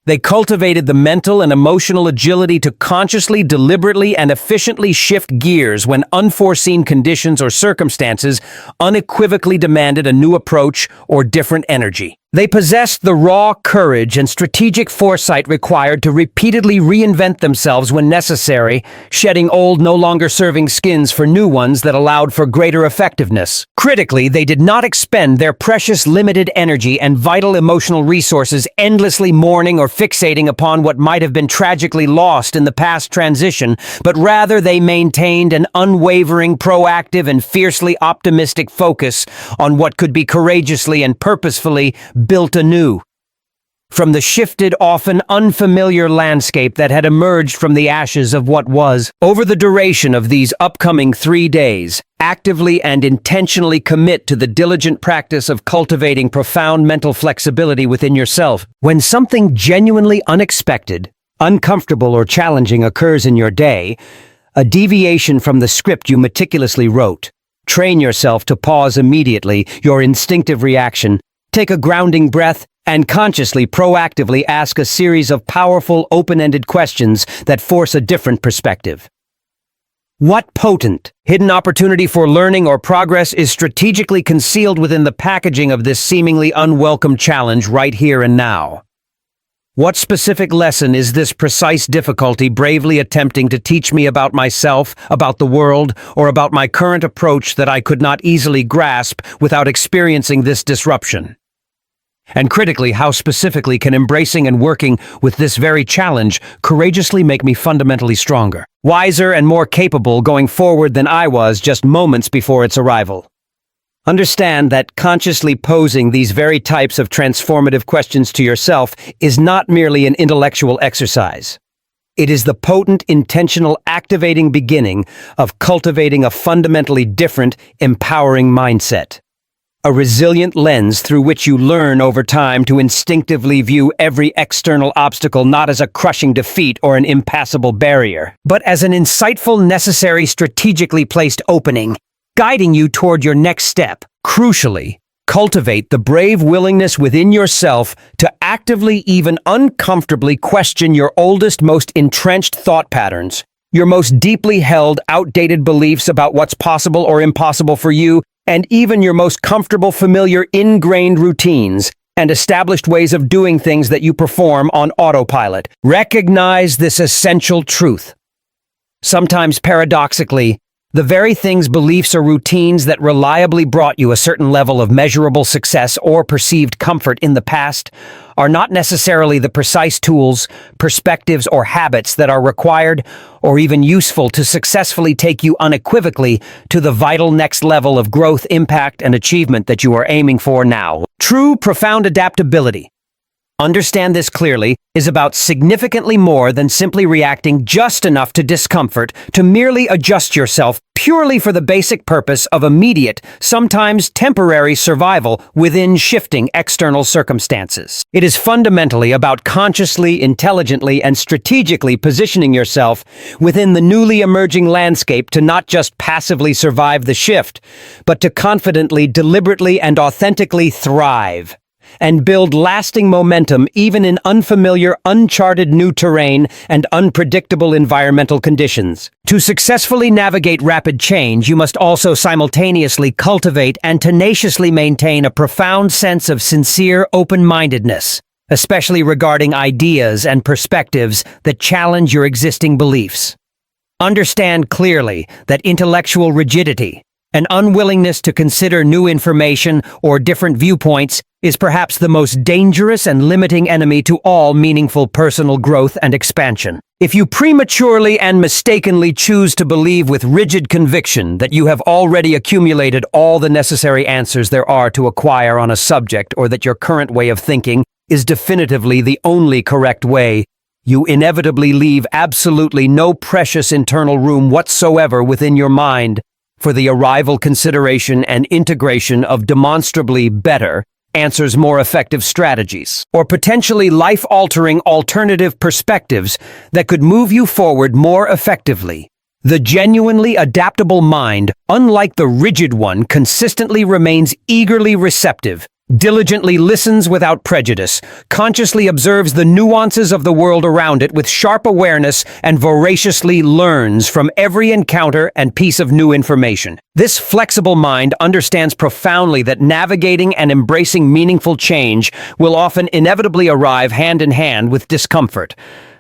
They cultivated the mental and emotional agility to consciously, deliberately, and efficiently shift gears when unforeseen conditions or circumstances unequivocally demanded a new approach or different energy. They possessed the raw courage and strategic foresight required to repeatedly reinvent themselves when necessary, shedding old, no longer serving skins for new ones that allowed for greater effectiveness. Critically, they did not expend their precious limited energy and vital emotional resources endlessly mourning or fixating upon what might have been tragically lost in the past transition, but rather they maintained an unwavering, proactive, and fiercely optimistic focus on what could be courageously and purposefully built anew. From the shifted, often unfamiliar landscape that had emerged from the ashes of what was, over the duration of these upcoming 3 days, actively and intentionally commit to the diligent practice of cultivating profound mental flexibility within yourself. When something genuinely unexpected, uncomfortable, or challenging occurs in your day, a deviation from the script you meticulously wrote, train yourself to pause immediately your instinctive reaction. Take a grounding breath and consciously, proactively ask a series of powerful, open-ended questions that force a different perspective. What potent, hidden opportunity for learning or progress is strategically concealed within the packaging of this seemingly unwelcome challenge right here and now? What specific lesson is this precise difficulty bravely attempting to teach me about myself, about the world, or about my current approach that I could not easily grasp without experiencing this disruption? And critically, how specifically can embracing and working with this very challenge courageously make me fundamentally stronger, wiser, and more capable going forward than I was just moments before its arrival? Understand that consciously posing these very types of transformative questions to yourself is not merely an intellectual exercise. It is the potent, intentional, activating beginning of cultivating a fundamentally different, empowering mindset. A resilient lens through which you learn over time to instinctively view every external obstacle not as a crushing defeat or an impassable barrier, but as an insightful, necessary, strategically placed opening, guiding you toward your next step. Crucially, cultivate the brave willingness within yourself to actively, even uncomfortably, question your oldest, most entrenched thought patterns, your most deeply held, outdated beliefs about what's possible or impossible for you, and even your most comfortable, familiar, ingrained routines, and established ways of doing things that you perform on autopilot. Recognize this essential truth. Sometimes paradoxically, the very things, beliefs, or routines that reliably brought you a certain level of measurable success or perceived comfort in the past are not necessarily the precise tools, perspectives, or habits that are required or even useful to successfully take you unequivocally to the vital next level of growth, impact, and achievement that you are aiming for now. True, profound adaptability. Understand this clearly, is about significantly more than simply reacting just enough to discomfort to merely adjust yourself purely for the basic purpose of immediate, sometimes temporary survival within shifting external circumstances. It is fundamentally about consciously, intelligently, and strategically positioning yourself within the newly emerging landscape to not just passively survive the shift, but to confidently, deliberately, and authentically thrive and build lasting momentum even in unfamiliar, uncharted new terrain and unpredictable environmental conditions. To successfully navigate rapid change, you must also simultaneously cultivate and tenaciously maintain a profound sense of sincere open-mindedness, especially regarding ideas and perspectives that challenge your existing beliefs. Understand clearly that intellectual rigidity, an unwillingness to consider new information or different viewpoints, is perhaps the most dangerous and limiting enemy to all meaningful personal growth and expansion. If you prematurely and mistakenly choose to believe with rigid conviction that you have already accumulated all the necessary answers there are to acquire on a subject, or that your current way of thinking is definitively the only correct way, you inevitably leave absolutely no precious internal room whatsoever within your mind for the arrival, consideration, and integration of demonstrably better answers, more effective strategies, or potentially life-altering alternative perspectives that could move you forward more effectively. The genuinely adaptable mind, unlike the rigid one, consistently remains eagerly receptive, diligently listens without prejudice, consciously observes the nuances of the world around it with sharp awareness, and voraciously learns from every encounter and piece of new information. This flexible mind understands profoundly that navigating and embracing meaningful change will often inevitably arrive hand in hand with discomfort.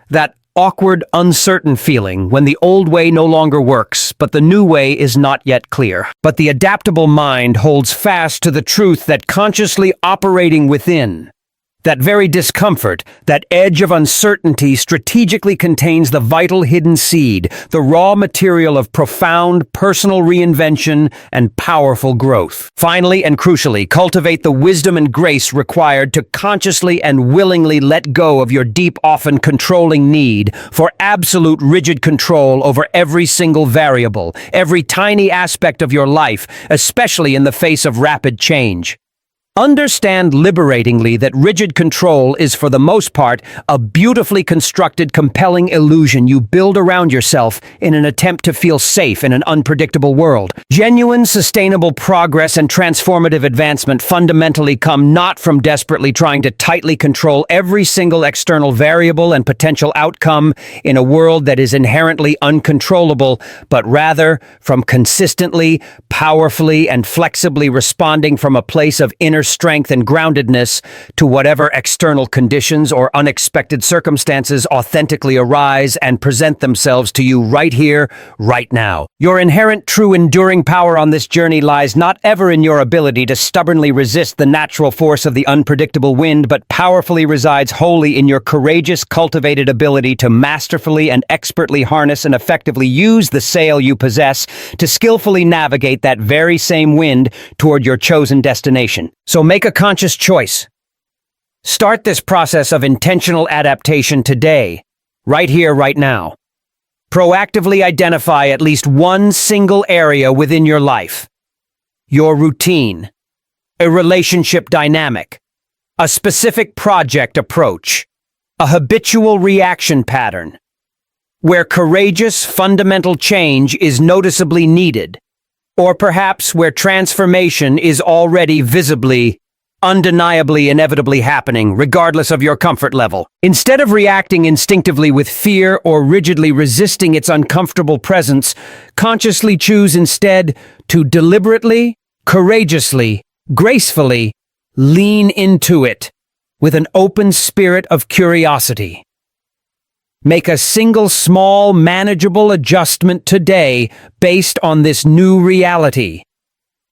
That awkward, uncertain feeling when the old way no longer works, but the new way is not yet clear. But the adaptable mind holds fast to the truth that consciously operating within that very discomfort, that edge of uncertainty, strategically contains the vital hidden seed, the raw material of profound personal reinvention and powerful growth. Finally and crucially, cultivate the wisdom and grace required to consciously and willingly let go of your deep, often controlling need for absolute rigid control over every single variable, every tiny aspect of your life, especially in the face of rapid change. Understand liberatingly that rigid control is, for the most part, a beautifully constructed, compelling illusion you build around yourself in an attempt to feel safe in an unpredictable world. Genuine, sustainable progress and transformative advancement fundamentally come not from desperately trying to tightly control every single external variable and potential outcome in a world that is inherently uncontrollable, but rather from consistently, powerfully, and flexibly responding from a place of inner strength and groundedness to whatever external conditions or unexpected circumstances authentically arise and present themselves to you right here, right now. Your inherent, true, enduring power on this journey lies not ever in your ability to stubbornly resist the natural force of the unpredictable wind, but powerfully resides wholly in your courageous, cultivated ability to masterfully and expertly harness and effectively use the sail you possess to skillfully navigate that very same wind toward your chosen destination. So make a conscious choice. Start this process of intentional adaptation today, right here, right now. Proactively identify at least one single area within your life, your routine, a relationship dynamic, a specific project approach, a habitual reaction pattern, where courageous, fundamental change is noticeably needed, or perhaps where transformation is already visibly, undeniably, inevitably happening, regardless of your comfort level. Instead of reacting instinctively with fear or rigidly resisting its uncomfortable presence, consciously choose instead to deliberately, courageously, gracefully Lean into it with an open spirit of curiosity. Make a single small, manageable adjustment today based on this new reality.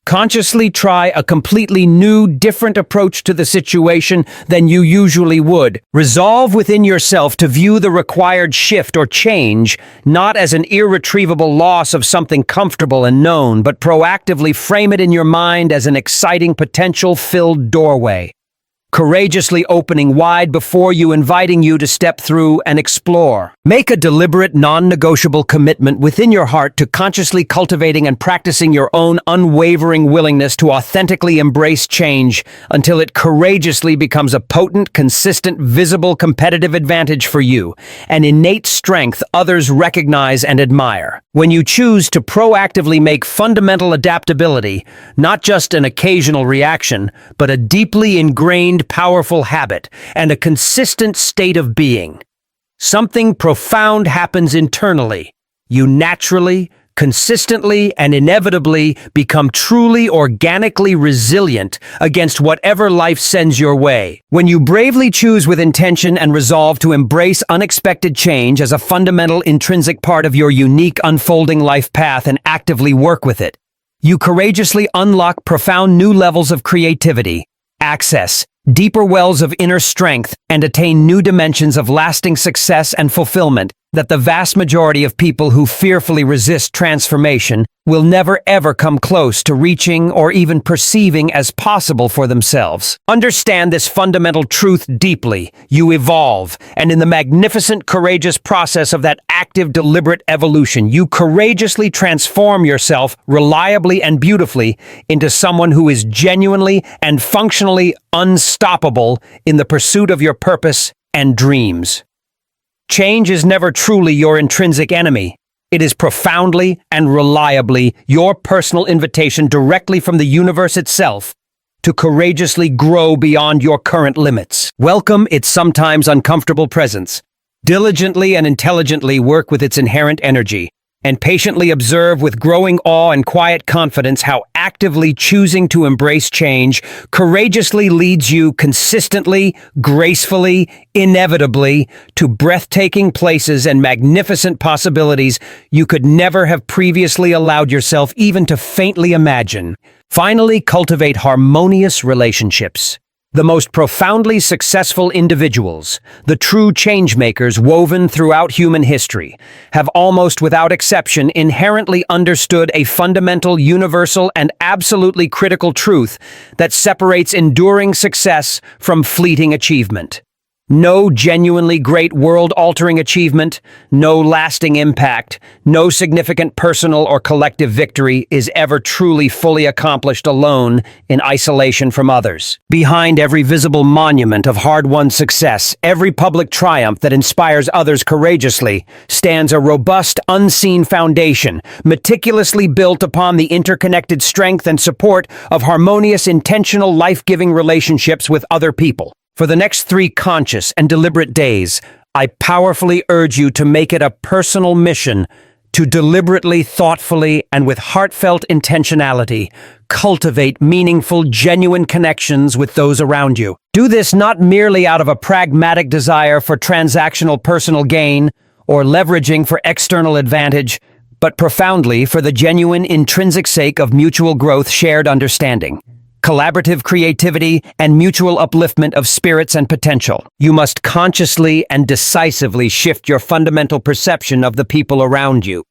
Consciously try a completely new, different approach to the situation than you usually would. Resolve within yourself to view the required shift or change not as an irretrievable loss of something comfortable and known, but proactively frame it in your mind as an exciting, potential-filled doorway, courageously opening wide before you, inviting you to step through and explore. Make a deliberate, non-negotiable commitment within your heart to consciously cultivating and practicing your own unwavering willingness to authentically embrace change until it courageously becomes a potent, consistent, visible competitive advantage for you, an innate strength others recognize and admire. When you choose to proactively make fundamental adaptability not just an occasional reaction, but a deeply ingrained, powerful habit and a consistent state of being, something profound happens internally. You naturally, consistently, and inevitably become truly organically resilient against whatever life sends your way. When you bravely choose with intention and resolve to embrace unexpected change as a fundamental intrinsic part of your unique unfolding life path and actively work with it, you courageously unlock profound new levels of creativity, access deeper wells of inner strength, and attain new dimensions of lasting success and fulfillment that the vast majority of people who fearfully resist transformation will never ever come close to reaching or even perceiving as possible for themselves. Understand this fundamental truth deeply. You evolve, and in the magnificent, courageous process of that active, deliberate evolution, you courageously transform yourself reliably and beautifully into someone who is genuinely and functionally unstoppable in the pursuit of your purpose and dreams. Change is never truly your intrinsic enemy. It is profoundly and reliably your personal invitation directly from the universe itself to courageously grow beyond your current limits. Welcome its sometimes uncomfortable presence. Diligently and intelligently work with its inherent energy, and patiently observe with growing awe and quiet confidence how actively choosing to embrace change courageously leads you consistently, gracefully, inevitably to breathtaking places and magnificent possibilities you could never have previously allowed yourself even to faintly imagine. Finally, cultivate harmonious relationships. The most profoundly successful individuals, the true changemakers woven throughout human history, have almost without exception inherently understood a fundamental, universal, and absolutely critical truth that separates enduring success from fleeting achievement. No genuinely great world-altering achievement, no lasting impact, no significant personal or collective victory is ever truly fully accomplished alone in isolation from others. Behind every visible monument of hard-won success, every public triumph that inspires others courageously, stands a robust, unseen foundation, meticulously built upon the interconnected strength and support of harmonious, intentional, life-giving relationships with other people. For the next 3 conscious and deliberate days, I powerfully urge you to make it a personal mission to deliberately, thoughtfully, and with heartfelt intentionality, cultivate meaningful, genuine connections with those around you. Do this not merely out of a pragmatic desire for transactional personal gain or leveraging for external advantage, but profoundly for the genuine, intrinsic sake of mutual growth, shared understanding, collaborative creativity, and mutual upliftment of spirits and potential. You must consciously and decisively shift your fundamental perception of the people around you.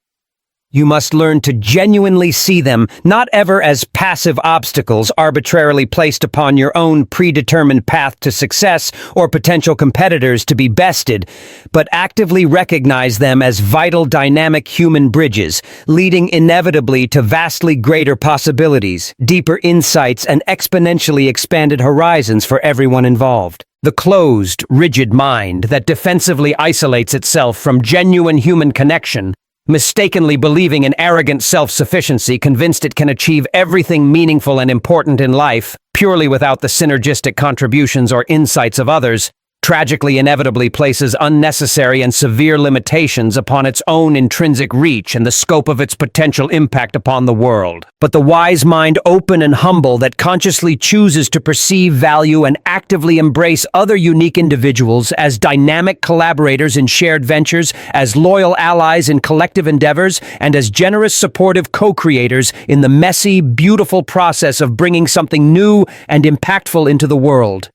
You must learn to genuinely see them not ever as passive obstacles arbitrarily placed upon your own predetermined path to success or potential competitors to be bested, but actively recognize them as vital, dynamic human bridges, leading inevitably to vastly greater possibilities, deeper insights, and exponentially expanded horizons for everyone involved. The closed, rigid mind that defensively isolates itself from genuine human connection, mistakenly believing in arrogant self-sufficiency, convinced it can achieve everything meaningful and important in life purely without the synergistic contributions or insights of others, tragically inevitably places unnecessary and severe limitations upon its own intrinsic reach and the scope of its potential impact upon the world. But the wise mind, open and humble, that consciously chooses to perceive value and actively embrace other unique individuals as dynamic collaborators in shared ventures, as loyal allies in collective endeavors, and as generous, supportive co-creators in the messy, beautiful process of bringing something new and impactful into the world.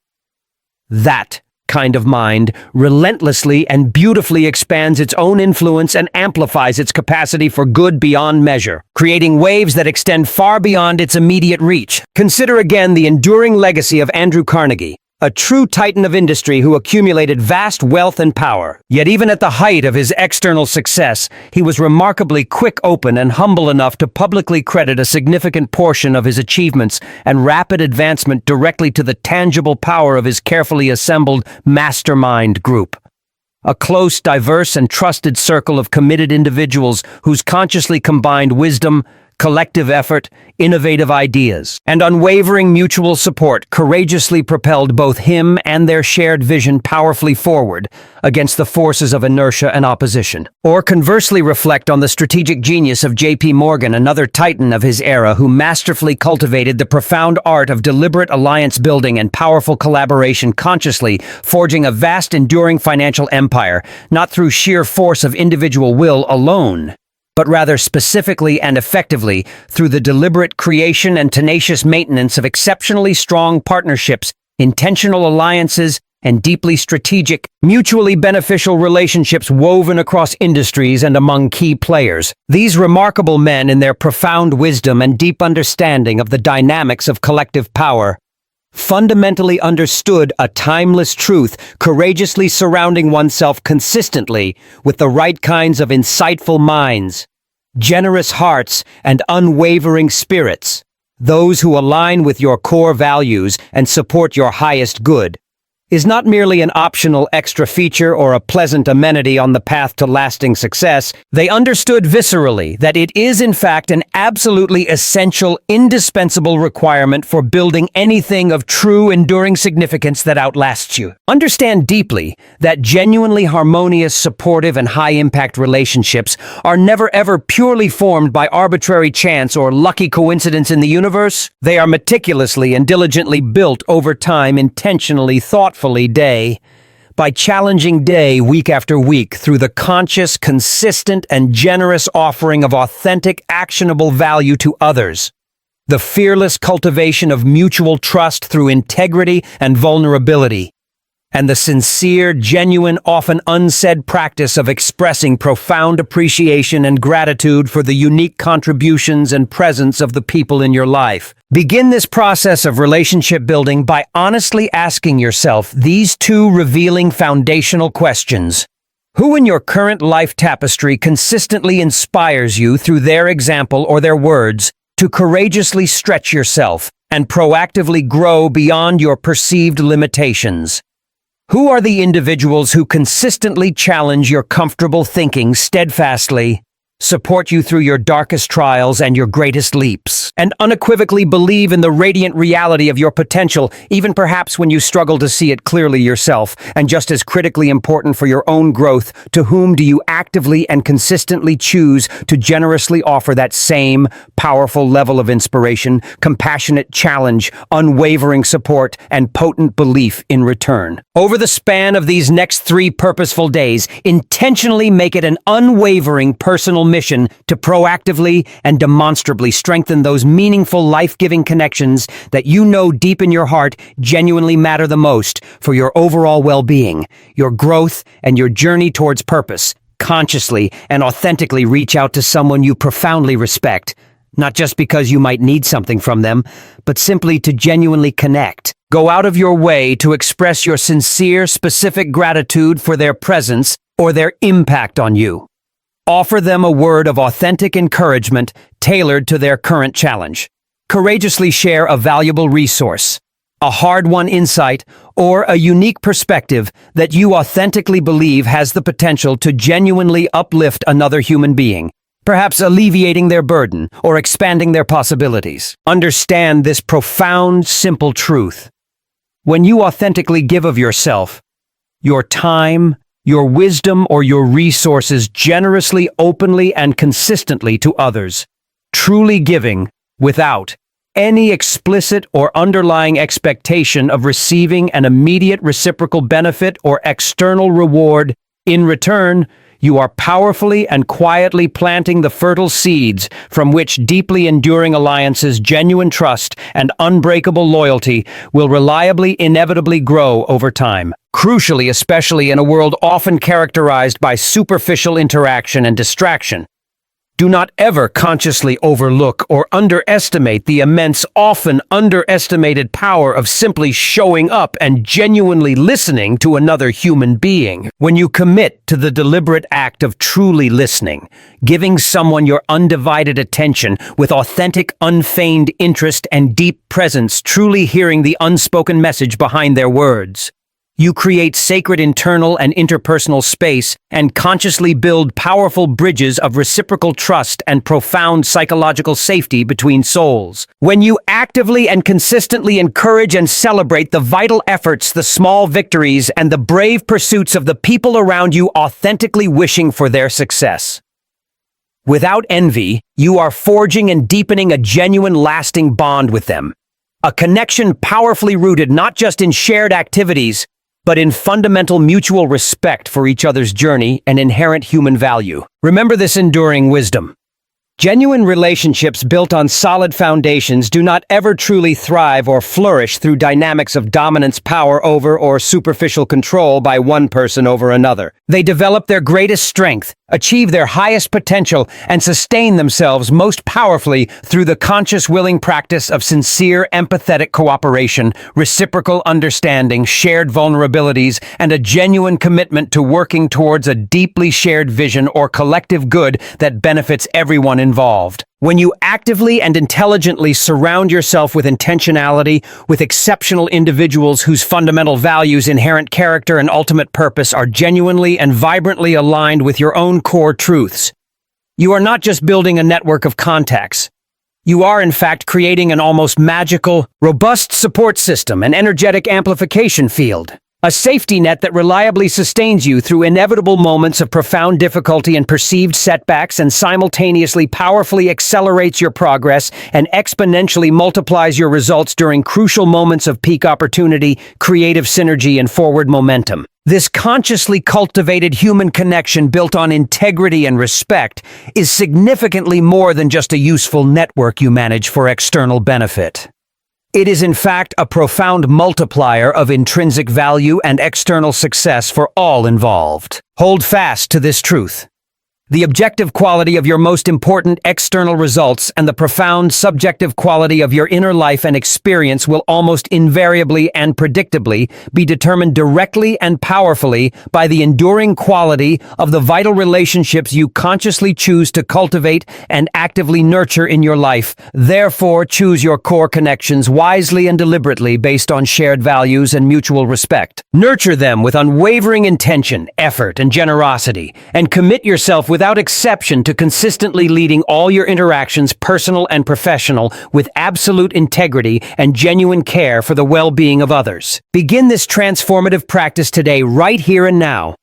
That kind of mind relentlessly and beautifully expands its own influence and amplifies its capacity for good beyond measure, creating waves that extend far beyond its immediate reach. Consider again the enduring legacy of Andrew Carnegie, a true titan of industry who accumulated vast wealth and power. Yet even at the height of his external success, he was remarkably quick, open, and humble enough to publicly credit a significant portion of his achievements and rapid advancement directly to the tangible power of his carefully assembled mastermind group. A close, diverse, and trusted circle of committed individuals whose consciously combined wisdom, collective effort, innovative ideas, and unwavering mutual support courageously propelled both him and their shared vision powerfully forward against the forces of inertia and opposition. Or conversely, reflect on the strategic genius of J.P. Morgan, another titan of his era who masterfully cultivated the profound art of deliberate alliance building and powerful collaboration, consciously forging a vast, enduring financial empire, not through sheer force of individual will alone, but rather specifically and effectively through the deliberate creation and tenacious maintenance of exceptionally strong partnerships, intentional alliances, and deeply strategic, mutually beneficial relationships woven across industries and among key players. These remarkable men, in their profound wisdom and deep understanding of the dynamics of collective power, fundamentally understood a timeless truth, courageously surrounding oneself consistently with the right kinds of insightful minds, generous hearts, and unwavering spirits, those who align with your core values and support your highest good, is not merely an optional extra feature or a pleasant amenity on the path to lasting success. They understood viscerally that it is in fact an absolutely essential, indispensable requirement for building anything of true, enduring significance that outlasts you. Understand deeply that genuinely harmonious, supportive, and high-impact relationships are never ever purely formed by arbitrary chance or lucky coincidence in the universe. They are meticulously and diligently built over time, intentionally, thoughtfully, day by challenging day, week after week, through the conscious, consistent, and generous offering of authentic, actionable value to others. The fearless cultivation of mutual trust through integrity and vulnerability. And the sincere, genuine, often unsaid practice of expressing profound appreciation and gratitude for the unique contributions and presence of the people in your life. Begin this process of relationship building by honestly asking yourself these two revealing foundational questions. Who in your current life tapestry consistently inspires you through their example or their words to courageously stretch yourself and proactively grow beyond your perceived limitations? Who are the individuals who consistently challenge your comfortable thinking steadfastly, support you through your darkest trials and your greatest leaps, and unequivocally believe in the radiant reality of your potential, even perhaps when you struggle to see it clearly yourself? And just as critically important for your own growth, to whom do you actively and consistently choose to generously offer that same powerful level of inspiration, compassionate challenge, unwavering support, and potent belief in return? Over the span of these next 3 purposeful days, intentionally make it an unwavering personal mission to proactively and demonstrably strengthen those meaningful, life-giving connections that you know deep in your heart genuinely matter the most for your overall well-being, your growth, and your journey towards purpose. Consciously and authentically reach out to someone you profoundly respect, not just because you might need something from them, but simply to genuinely connect. Go out of your way to express your sincere, specific gratitude for their presence or their impact on you. Offer them a word of authentic encouragement tailored to their current challenge. Courageously share a valuable resource, a hard-won insight, or a unique perspective that you authentically believe has the potential to genuinely uplift another human being, perhaps alleviating their burden or expanding their possibilities. Understand this profound, simple truth. When you authentically give of yourself, your time, your wisdom, or your resources generously, openly, and consistently to others, truly giving without any explicit or underlying expectation of receiving an immediate reciprocal benefit or external reward. In return, you are powerfully and quietly planting the fertile seeds from which deeply enduring alliances, genuine trust, and unbreakable loyalty will reliably, inevitably grow over time. Crucially, especially in a world often characterized by superficial interaction and distraction, do not ever consciously overlook or underestimate the immense, often underestimated power of simply showing up and genuinely listening to another human being. When you commit to the deliberate act of truly listening, giving someone your undivided attention with authentic, unfeigned interest and deep presence, truly hearing the unspoken message behind their words, you create sacred internal and interpersonal space and consciously build powerful bridges of reciprocal trust and profound psychological safety between souls. When you actively and consistently encourage and celebrate the vital efforts, the small victories, and the brave pursuits of the people around you, authentically wishing for their success. Without envy, you are forging and deepening a genuine, lasting bond with them. A connection powerfully rooted not just in shared activities, but in fundamental mutual respect for each other's journey and inherent human value. Remember this enduring wisdom. Genuine relationships built on solid foundations do not ever truly thrive or flourish through dynamics of dominance, power over, or superficial control by one person over another. They develop their greatest strength, achieve their highest potential, and sustain themselves most powerfully through the conscious, willing practice of sincere, empathetic cooperation, reciprocal understanding, shared vulnerabilities, and a genuine commitment to working towards a deeply shared vision or collective good that benefits everyone involved. When you actively and intelligently surround yourself with intentionality, with exceptional individuals whose fundamental values, inherent character, and ultimate purpose are genuinely and vibrantly aligned with your own core truths, you are not just building a network of contacts. You are, in fact, creating an almost magical, robust support system, an energetic amplification field. A safety net that reliably sustains you through inevitable moments of profound difficulty and perceived setbacks, and simultaneously powerfully accelerates your progress and exponentially multiplies your results during crucial moments of peak opportunity, creative synergy, and forward momentum. This consciously cultivated human connection built on integrity and respect is significantly more than just a useful network you manage for external benefit. It is in fact a profound multiplier of intrinsic value and external success for all involved. Hold fast to this truth. The objective quality of your most important external results and the profound subjective quality of your inner life and experience will almost invariably and predictably be determined directly and powerfully by the enduring quality of the vital relationships you consciously choose to cultivate and actively nurture in your life. Therefore, choose your core connections wisely and deliberately based on shared values and mutual respect. Nurture them with unwavering intention, effort, and generosity, and commit yourself without exception to consistently leading all your interactions, personal and professional, with absolute integrity and genuine care for the well-being of others. Begin this transformative practice today, right here and now.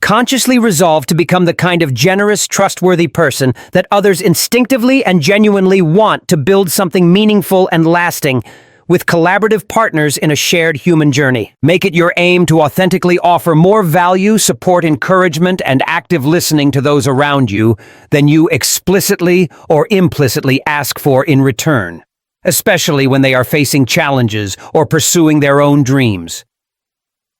Consciously resolve to become the kind of generous, trustworthy person that others instinctively and genuinely want to build something meaningful and lasting with collaborative partners in a shared human journey. Make it your aim to authentically offer more value, support, encouragement, and active listening to those around you than you explicitly or implicitly ask for in return, especially when they are facing challenges or pursuing their own dreams.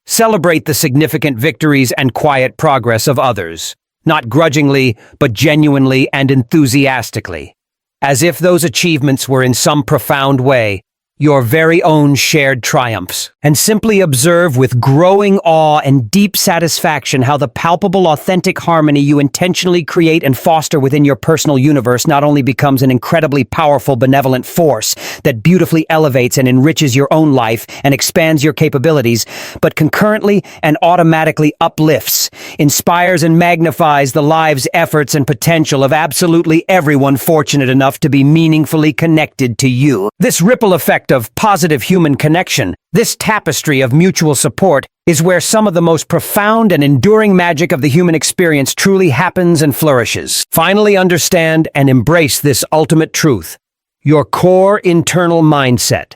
Celebrate the significant victories and quiet progress of others, not grudgingly, but genuinely and enthusiastically, as if those achievements were in some profound way your very own shared triumphs, and simply observe with growing awe and deep satisfaction how the palpable, authentic harmony you intentionally create and foster within your personal universe not only becomes an incredibly powerful, benevolent force that beautifully elevates and enriches your own life and expands your capabilities, but concurrently and automatically uplifts, inspires, and magnifies the lives, efforts, and potential of absolutely everyone fortunate enough to be meaningfully connected to you. This ripple effect act of positive human connection, this tapestry of mutual support, is where some of the most profound and enduring magic of the human experience truly happens and flourishes. Finally, understand and embrace this ultimate truth: your core internal mindset,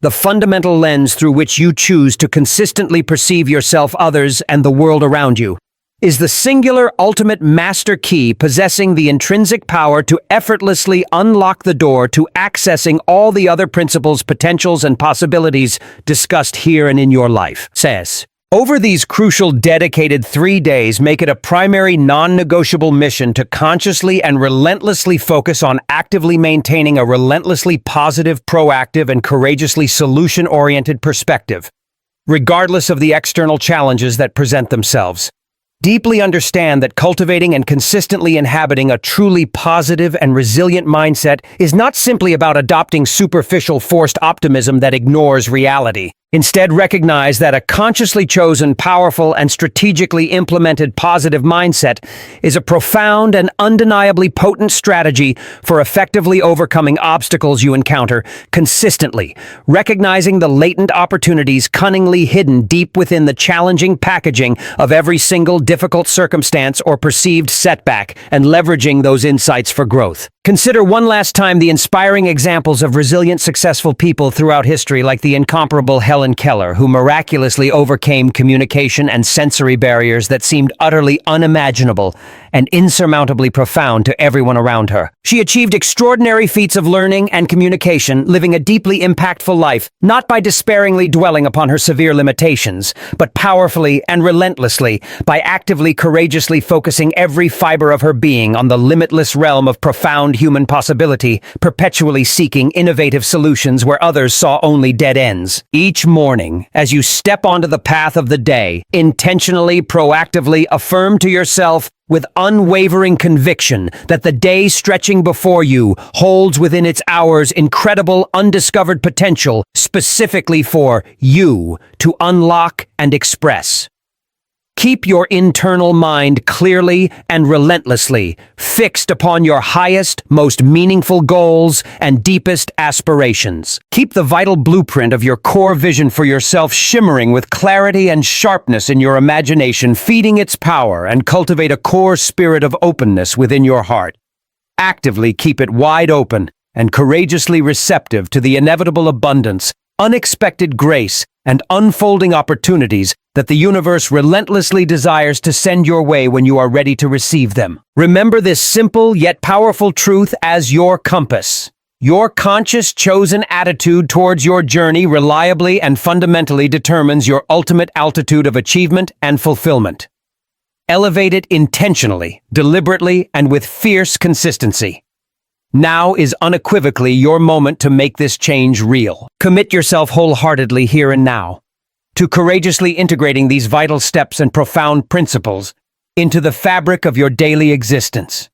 the fundamental lens through which you choose to consistently perceive yourself, others, and the world around you, is the singular ultimate master key possessing the intrinsic power to effortlessly unlock the door to accessing all the other principles, potentials, and possibilities discussed here and in your life. Says, over these crucial dedicated 3 days, make it a primary non-negotiable mission to consciously and relentlessly focus on actively maintaining a relentlessly positive, proactive, and courageously solution-oriented perspective, regardless of the external challenges that present themselves. Deeply understand that cultivating and consistently inhabiting a truly positive and resilient mindset is not simply about adopting superficial forced optimism that ignores reality. Instead, recognize that a consciously chosen, powerful, and strategically implemented positive mindset is a profound and undeniably potent strategy for effectively overcoming obstacles you encounter consistently, recognizing the latent opportunities cunningly hidden deep within the challenging packaging of every single difficult circumstance or perceived setback, and leveraging those insights for growth. Consider one last time the inspiring examples of resilient, successful people throughout history, like the incomparable Helen Keller, who miraculously overcame communication and sensory barriers that seemed utterly unimaginable and insurmountably profound to everyone around her. She achieved extraordinary feats of learning and communication, living a deeply impactful life, not by despairingly dwelling upon her severe limitations, but powerfully and relentlessly, by actively, courageously focusing every fiber of her being on the limitless realm of profound human possibility, perpetually seeking innovative solutions where others saw only dead ends. Each morning, as you step onto the path of the day, intentionally, proactively affirm to yourself with unwavering conviction that the day stretching before you holds within its hours incredible undiscovered potential specifically for you to unlock and express. Keep your internal mind clearly and relentlessly fixed upon your highest, most meaningful goals and deepest aspirations. Keep the vital blueprint of your core vision for yourself shimmering with clarity and sharpness in your imagination, feeding its power, and cultivate a core spirit of openness within your heart. Actively keep it wide open and courageously receptive to the inevitable abundance, unexpected grace, and unfolding opportunities that the universe relentlessly desires to send your way when you are ready to receive them. Remember this simple yet powerful truth as your compass. Your conscious, chosen attitude towards your journey reliably and fundamentally determines your ultimate altitude of achievement and fulfillment. Elevate it intentionally, deliberately, and with fierce consistency. Now is unequivocally your moment to make this change real. Commit yourself wholeheartedly here and now to courageously integrating these vital steps and profound principles into the fabric of your daily existence.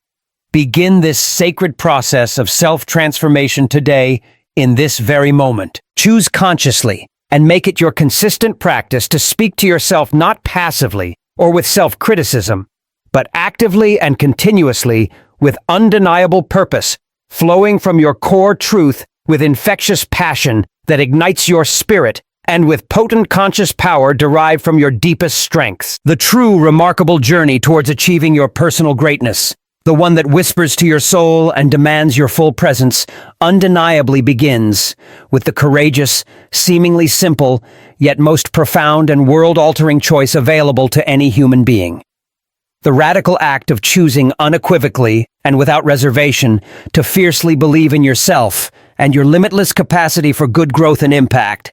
Begin this sacred process of self-transformation today, in this very moment. Choose consciously and make it your consistent practice to speak to yourself not passively or with self-criticism, but actively and continuously with undeniable purpose, flowing from your core truth with infectious passion that ignites your spirit and with potent conscious power derived from your deepest strengths. The true remarkable journey towards achieving your personal greatness, the one that whispers to your soul and demands your full presence, undeniably begins with the courageous, seemingly simple, yet most profound and world-altering choice available to any human being. The radical act of choosing unequivocally and without reservation to fiercely believe in yourself and your limitless capacity for good growth and impact.